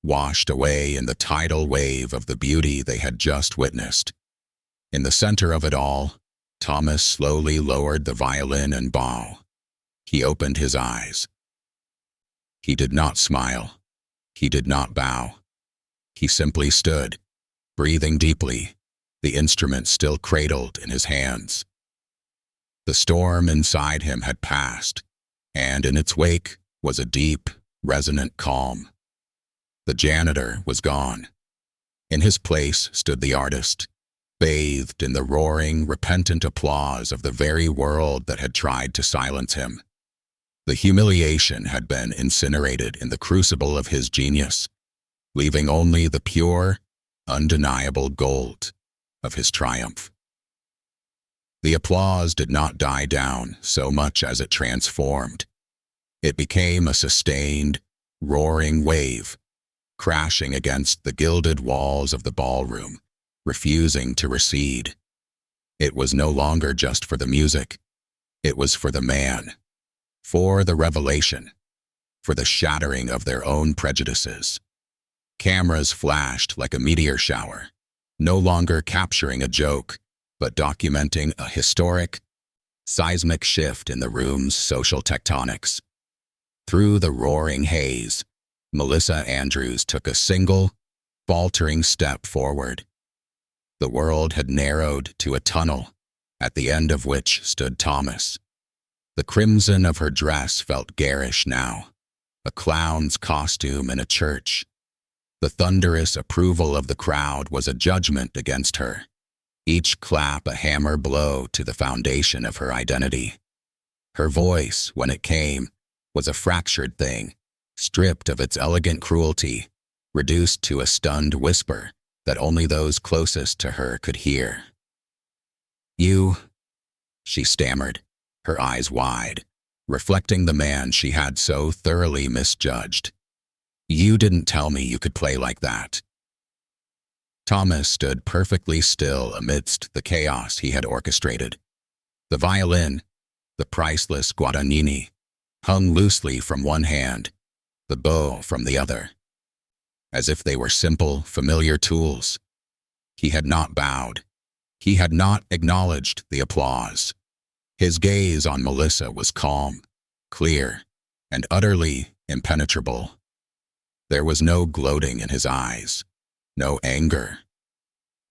washed away in the tidal wave of the beauty they had just witnessed. In the center of it all, Thomas slowly lowered the violin and bow. He opened his eyes. He did not smile. He did not bow. He simply stood, breathing deeply, the instrument still cradled in his hands. The storm inside him had passed, and in its wake was a deep, resonant calm. The janitor was gone. In his place stood the artist, bathed in the roaring, repentant applause of the very world that had tried to silence him. The humiliation had been incinerated in the crucible of his genius, leaving only the pure, undeniable gold of his triumph. The applause did not die down so much as it transformed. It became a sustained, roaring wave, crashing against the gilded walls of the ballroom, refusing to recede. It was no longer just for the music. It was for the man, for the revelation, for the shattering of their own prejudices. Cameras flashed like a meteor shower, no longer capturing a joke, but documenting a historic, seismic shift in the room's social tectonics. Through the roaring haze, Melissa Andrews took a single, faltering step forward. The world had narrowed to a tunnel, at the end of which stood Thomas. The crimson of her dress felt garish now, a clown's costume in a church. The thunderous approval of the crowd was a judgment against her, each clap a hammer blow to the foundation of her identity. Her voice, when it came, was a fractured thing, stripped of its elegant cruelty, reduced to a stunned whisper that only those closest to her could hear. "You," she stammered, her eyes wide, reflecting the man she had so thoroughly misjudged. "You didn't tell me you could play like that." Thomas stood perfectly still amidst the chaos he had orchestrated. The violin, the priceless Guadagnini, hung loosely from one hand, the bow from the other, as if they were simple, familiar tools. He had not bowed. He had not acknowledged the applause. His gaze on Melissa was calm, clear, and utterly impenetrable. There was no gloating in his eyes, no anger.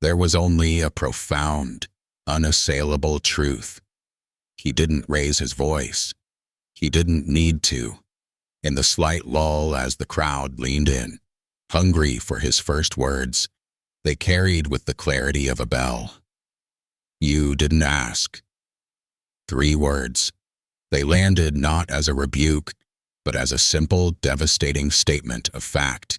There was only a profound, unassailable truth. He didn't raise his voice. He didn't need to. In the slight lull as the crowd leaned in, hungry for his first words, they carried with the clarity of a bell. "You didn't ask." 3 words. They landed not as a rebuke, but as a simple, devastating statement of fact.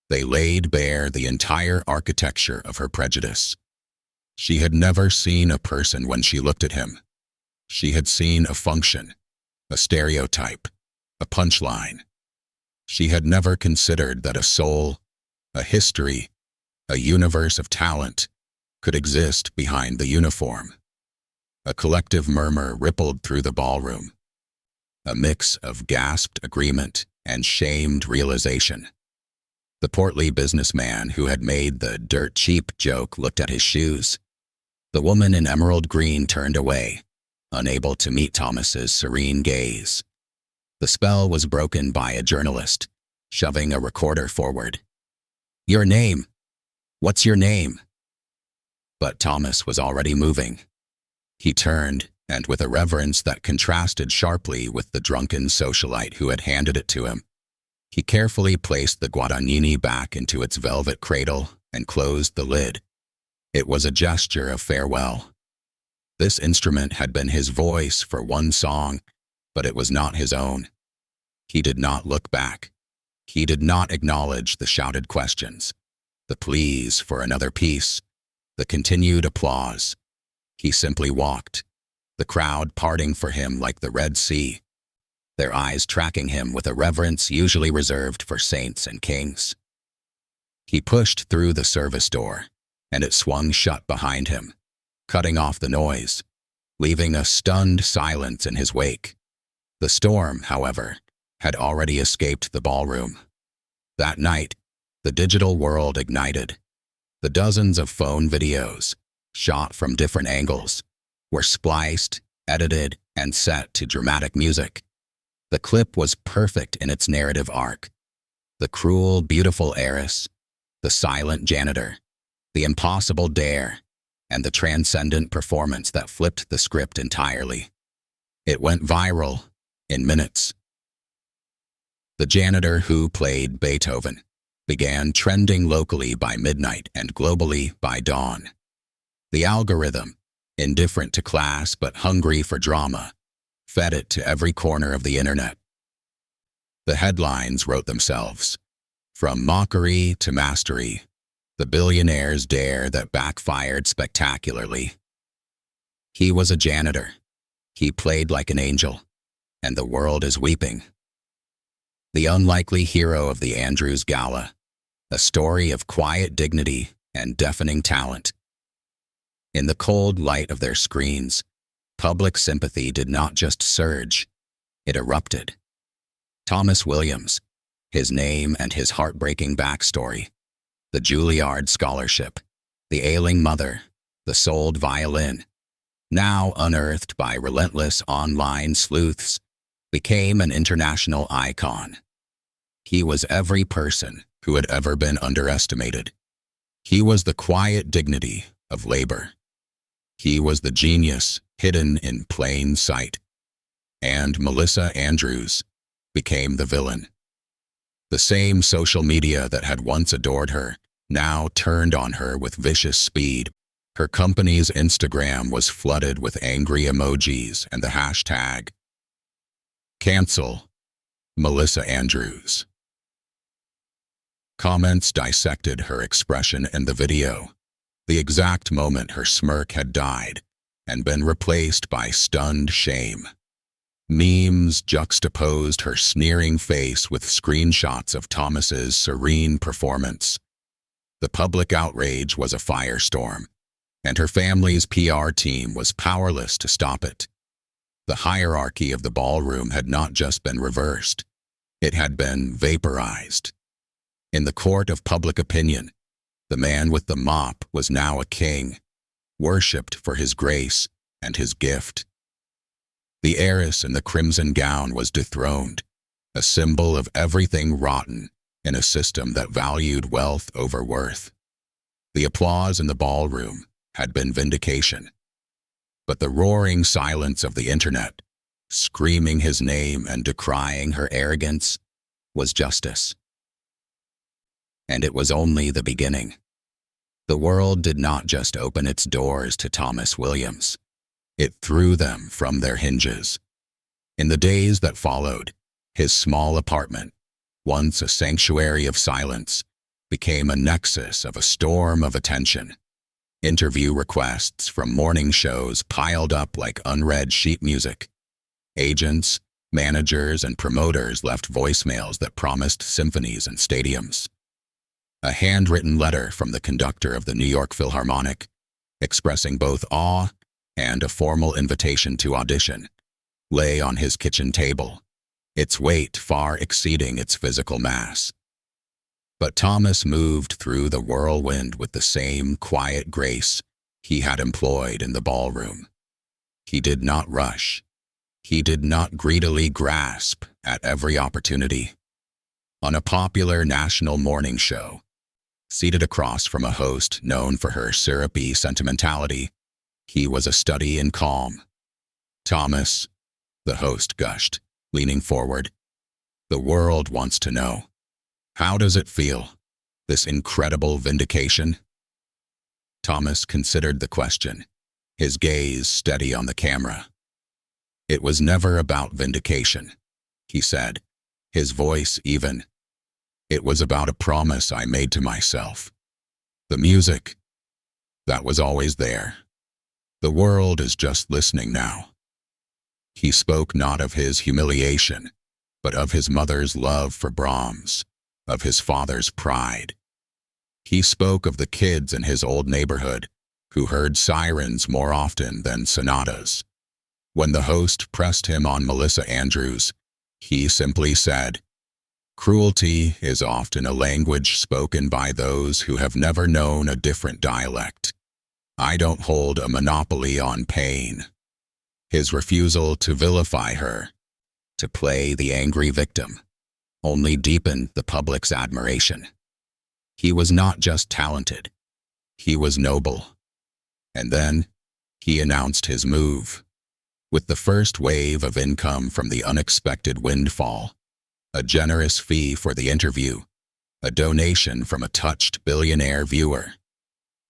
They laid bare the entire architecture of her prejudice. She had never seen a person when she looked at him. She had seen a function, a stereotype, a punchline. She had never considered that a soul, a history, a universe of talent could exist behind the uniform. A collective murmur rippled through the ballroom, a mix of gasped agreement and shamed realization. The portly businessman who had made the dirt cheap joke looked at his shoes. The woman in emerald green turned away, unable to meet Thomas's serene gaze. The spell was broken by a journalist, shoving a recorder forward. "Your name? What's your name?" But Thomas was already moving. He turned, and with a reverence that contrasted sharply with the drunken socialite who had handed it to him, he carefully placed the Guadagnini back into its velvet cradle and closed the lid. It was a gesture of farewell. This instrument had been his voice for one song, but it was not his own. He did not look back. He did not acknowledge the shouted questions, the pleas for another piece, the continued applause. He simply walked, the crowd parting for him like the Red Sea, their eyes tracking him with a reverence usually reserved for saints and kings. He pushed through the service door, and it swung shut behind him, cutting off the noise, leaving a stunned silence in his wake. The storm, however, had already escaped the ballroom. That night, the digital world ignited. The dozens of phone videos, shot from different angles, were spliced, edited, and set to dramatic music. The clip was perfect in its narrative arc. The cruel, beautiful heiress, the silent janitor, the impossible dare, and the transcendent performance that flipped the script entirely. It went viral in minutes. The janitor who played Beethoven began trending locally by midnight and globally by dawn. The algorithm, indifferent to class but hungry for drama, fed it to every corner of the internet. The headlines wrote themselves. From mockery to mastery, the billionaire's dare that backfired spectacularly. He was a janitor. He played like an angel, and the world is weeping. The unlikely hero of the Andrews Gala, a story of quiet dignity and deafening talent. In the cold light of their screens, public sympathy did not just surge, it erupted. Thomas Williams, his name and his heartbreaking backstory, the Juilliard scholarship, the ailing mother, the sold violin, now unearthed by relentless online sleuths, became an international icon. He was every person who had ever been underestimated. He was the quiet dignity of labor. He was the genius hidden in plain sight. And Melissa Andrews became the villain. The same social media that had once adored her now turned on her with vicious speed. Her company's Instagram was flooded with angry emojis and the hashtag "Cancel Melissa Andrews." Comments dissected her expression in the video, the exact moment her smirk had died and been replaced by stunned shame. Memes juxtaposed her sneering face with screenshots of Thomas's serene performance. The public outrage was a firestorm, and her family's PR team was powerless to stop it. The hierarchy of the ballroom had not just been reversed, it had been vaporized. In the court of public opinion, the man with the mop was now a king, worshipped for his grace and his gift. The heiress in the crimson gown was dethroned, a symbol of everything rotten in a system that valued wealth over worth. The applause in the ballroom had been vindication. But the roaring silence of the internet screaming his name and decrying her arrogance, was justice. And it was only the beginning. The world did not just open its doors to Thomas Williams. It threw them from their hinges. In the days that followed, his small apartment, once a sanctuary of silence, became a nexus of a storm of attention. Interview requests from morning shows piled up like unread sheet music. Agents, managers, and promoters left voicemails that promised symphonies and stadiums. A handwritten letter from the conductor of the New York Philharmonic, expressing both awe and a formal invitation to audition, lay on his kitchen table, its weight far exceeding its physical mass. But Thomas moved through the whirlwind with the same quiet grace he had employed in the ballroom. He did not rush. He did not greedily grasp at every opportunity. On a popular national morning show, seated across from a host known for her syrupy sentimentality, he was a study in calm. "Thomas," the host gushed, leaning forward, "the world wants to know. How does it feel, this incredible vindication?" Thomas considered the question, his gaze steady on the camera. "It was never about vindication," he said, his voice even. "It was about a promise I made to myself. The music, that was always there. The world is just listening now." He spoke not of his humiliation, but of his mother's love for Brahms, of his father's pride. He spoke of the kids in his old neighborhood who heard sirens more often than sonatas. When the host pressed him on Melissa Andrews, he simply said, "Cruelty is often a language spoken by those who have never known a different dialect. I don't hold a monopoly on pain." His refusal to vilify her, to play the angry victim, only deepened the public's admiration. He was not just talented, he was noble. And then he announced his move. With the first wave of income from the unexpected windfall, a generous fee for the interview, a donation from a touched billionaire viewer,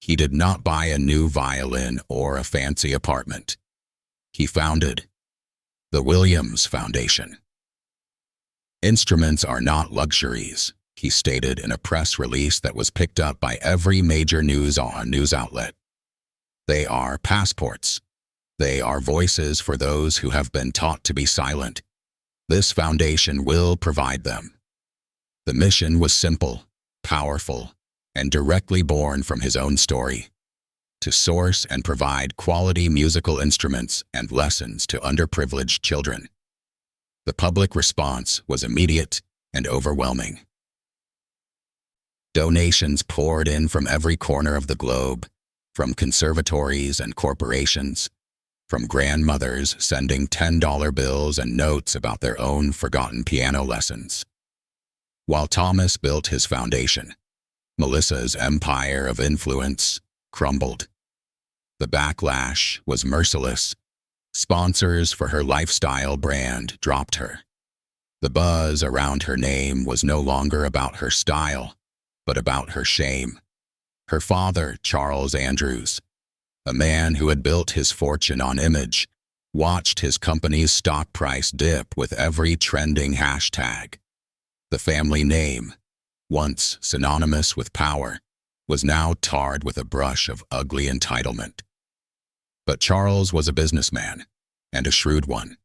he did not buy a new violin or a fancy apartment. He founded the Williams Foundation. "Instruments are not luxuries," he stated in a press release that was picked up by every major news outlet. "They are passports. They are voices for those who have been taught to be silent. This foundation will provide them." The mission was simple, powerful, and directly born from his own story: to source and provide quality musical instruments and lessons to underprivileged children. The public response was immediate and overwhelming. Donations poured in from every corner of the globe, from conservatories and corporations, from grandmothers sending $10 bills and notes about their own forgotten piano lessons. While Thomas built his foundation, Melissa's empire of influence crumbled. The backlash was merciless. Sponsors for her lifestyle brand dropped her. The buzz around her name was no longer about her style, but about her shame. Her father, Charles Andrews, a man who had built his fortune on image, watched his company's stock price dip with every trending hashtag. The family name, once synonymous with power, was now tarred with a brush of ugly entitlement. But Charles was a businessman, and a shrewd one.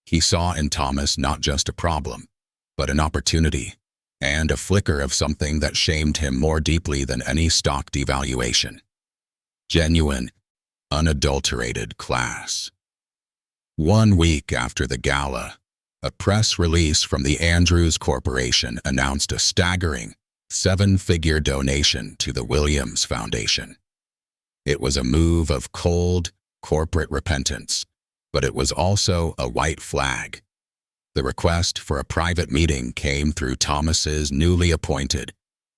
He saw in Thomas not just a problem, but an opportunity, and a flicker of something that shamed him more deeply than any stock devaluation: genuine, unadulterated class. 1 week after the gala, a press release from the Andrews Corporation announced a staggering 7-figure donation to the Williams Foundation. It was a move of cold, corporate repentance, but it was also a white flag. The request for a private meeting came through Thomas's newly appointed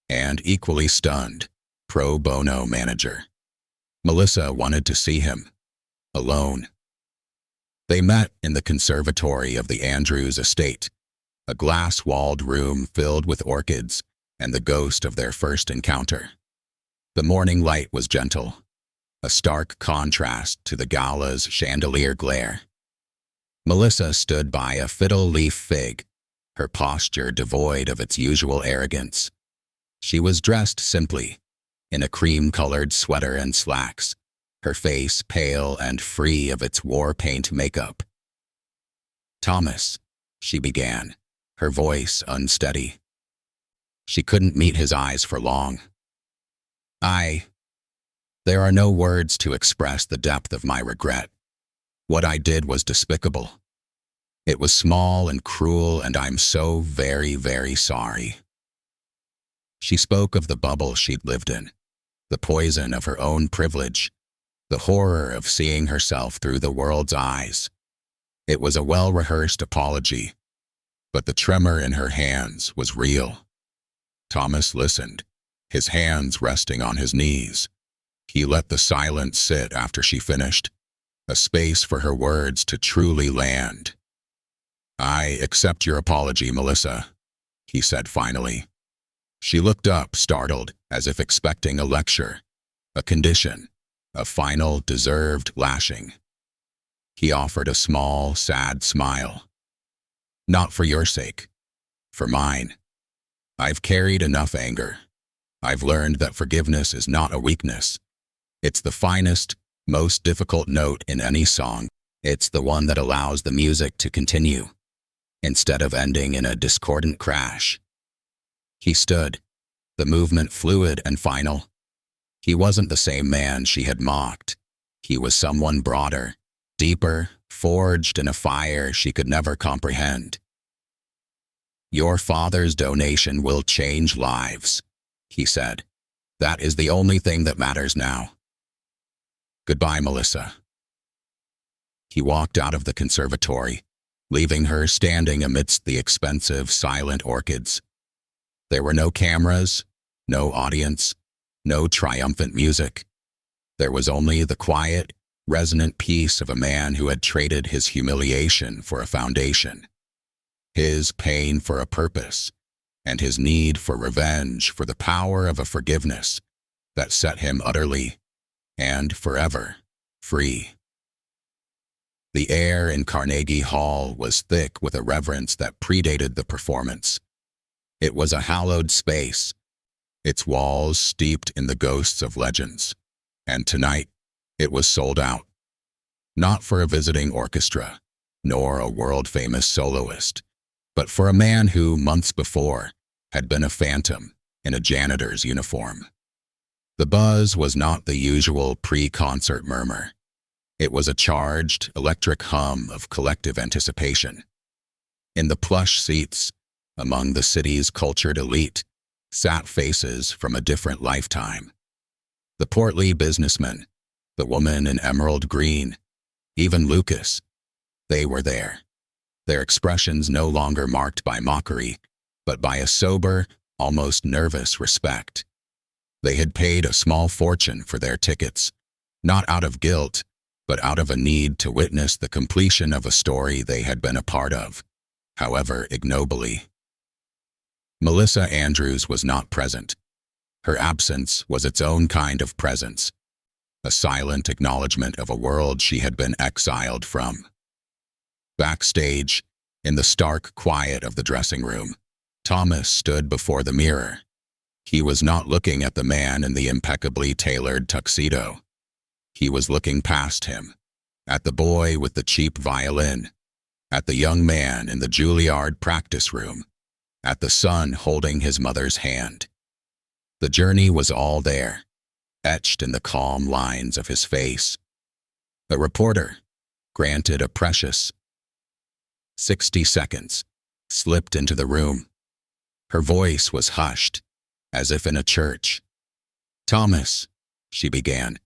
and equally stunned pro bono manager. Melissa wanted to see him, alone. They met in the conservatory of the Andrews estate, a glass-walled room filled with orchids and the ghost of their first encounter. The morning light was gentle, a stark contrast to the gala's chandelier glare. Melissa stood by a fiddle-leaf fig, her posture devoid of its usual arrogance. She was dressed simply, in a cream-colored sweater and slacks, her face pale and free of its war-paint makeup. "Thomas," she began, her voice unsteady. She couldn't meet his eyes for long. There are no words to express the depth of my regret. What I did was despicable. It was small and cruel, and I'm so very, very sorry." She spoke of the bubble she'd lived in, the poison of her own privilege, the horror of seeing herself through the world's eyes. It was a well-rehearsed apology, but the tremor in her hands was real. Thomas listened, his hands resting on his knees. He let the silence sit after she finished, a space for her words to truly land. "I accept your apology, Melissa," he said finally. She looked up, startled, as if expecting a lecture, a condition, a final, deserved lashing. He offered a small, sad smile. "Not for your sake, for mine. I've carried enough anger. I've learned that forgiveness is not a weakness. It's the finest, most difficult note in any song. It's the one that allows the music to continue, instead of ending in a discordant crash." He stood, the movement fluid and final. He wasn't the same man she had mocked. He was someone broader, deeper, forged in a fire she could never comprehend. "Your father's donation will change lives," he said. "That is the only thing that matters now. Goodbye, Melissa." He walked out of the conservatory, leaving her standing amidst the expensive, silent orchids. There were no cameras, no audience, no triumphant music. There was only the quiet, resonant peace of a man who had traded his humiliation for a foundation, his pain for a purpose, and his need for revenge for the power of a forgiveness that set him utterly and forever free. The air in Carnegie Hall was thick with a reverence that predated the performance. It was a hallowed space, its walls steeped in the ghosts of legends, and tonight it was sold out. Not for a visiting orchestra, nor a world-famous soloist, but for a man who, months before, had been a phantom in a janitor's uniform. The buzz was not the usual pre-concert murmur. It was a charged, electric hum of collective anticipation. In the plush seats, among the city's cultured elite, sat faces from a different lifetime. The portly businessman, the woman in emerald green, even Lucas. They were there, their expressions no longer marked by mockery, but by a sober, almost nervous respect. They had paid a small fortune for their tickets, not out of guilt, but out of a need to witness the completion of a story they had been a part of, however ignobly. Melissa Andrews was not present. Her absence was its own kind of presence, a silent acknowledgement of a world she had been exiled from. Backstage, in the stark quiet of the dressing room, Thomas stood before the mirror. He was not looking at the man in the impeccably tailored tuxedo. He was looking past him, at the boy with the cheap violin, at the young man in the Juilliard practice room, at the son holding his mother's hand. The journey was all there, etched in the calm lines of his face. A reporter, granted a precious 60 seconds, slipped into the room. Her voice was hushed, as if in a church. "Thomas," she began,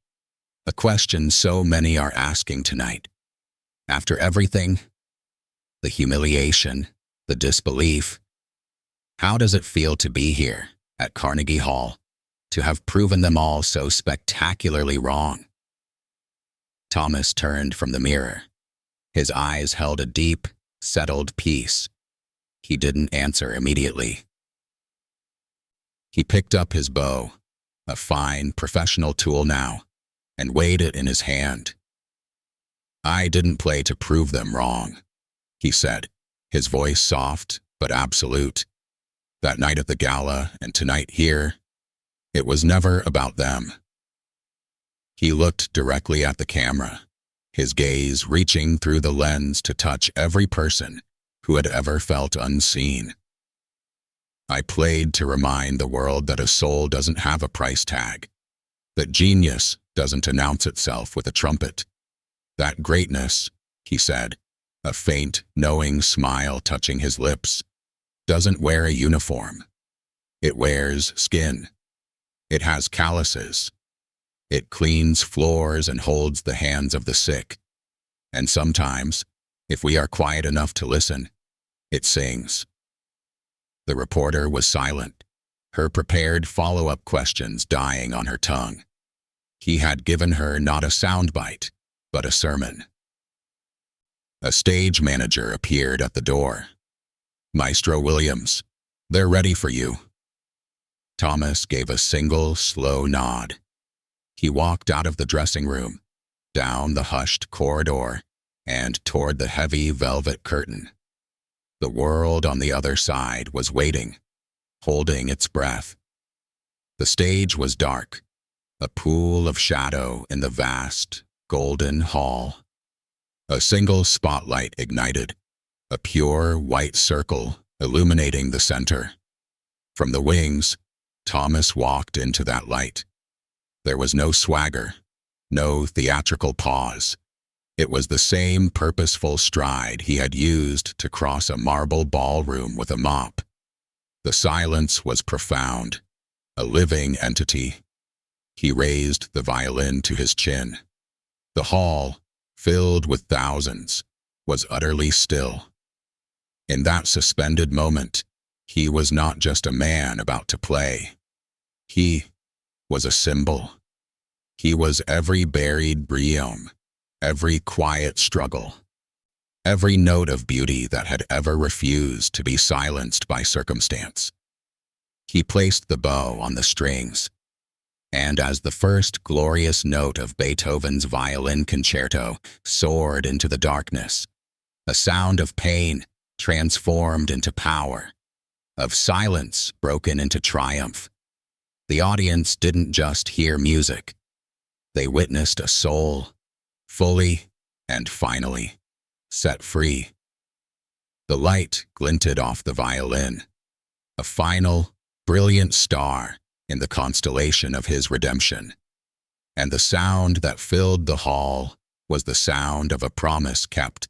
"a question so many are asking tonight. After everything, the humiliation, the disbelief, how does it feel to be here at Carnegie Hall, to have proven them all so spectacularly wrong?" Thomas turned from the mirror, His eyes held a deep, settled peace. He didn't answer immediately. He picked up his bow, a fine, professional tool now, and weighed it in his hand. "I didn't play to prove them wrong," he said, his voice soft but absolute. "That night at the gala and tonight here, it was never about them." He looked directly at the camera, his gaze reaching through the lens to touch every person who had ever felt unseen. "I played to remind the world that a soul doesn't have a price tag, that genius doesn't announce itself with a trumpet, that greatness," he said, a faint, knowing smile touching his lips, "doesn't wear a uniform. It wears skin. It has calluses. It cleans floors and holds the hands of the sick. And sometimes, if we are quiet enough to listen, it sings." The reporter was silent, her prepared follow-up questions dying on her tongue. He had given her not a soundbite, but a sermon. A stage manager appeared at the door. "Maestro Williams, they're ready for you." Thomas gave a single, slow nod. He walked out of the dressing room, down the hushed corridor, and toward the heavy velvet curtain. The world on the other side was waiting, holding its breath. The stage was dark, a pool of shadow in the vast, golden hall. A single spotlight ignited, a pure white circle illuminating the center. From the wings, Thomas walked into that light. There was no swagger, no theatrical pause. It was the same purposeful stride he had used to cross a marble ballroom with a mop. The silence was profound, a living entity. He raised the violin to his chin. The hall, filled with thousands, was utterly still. In that suspended moment, he was not just a man about to play. He was a symbol. He was every buried Briome, every quiet struggle, every note of beauty that had ever refused to be silenced by circumstance. He placed the bow on the strings, and as the first glorious note of Beethoven's violin concerto soared into the darkness, a sound of pain transformed into power, of silence broken into triumph. The audience didn't just hear music. They witnessed a soul, fully and finally set free. The light glinted off the violin, a final, brilliant star in the constellation of his redemption. And the sound that filled the hall was the sound of a promise kept,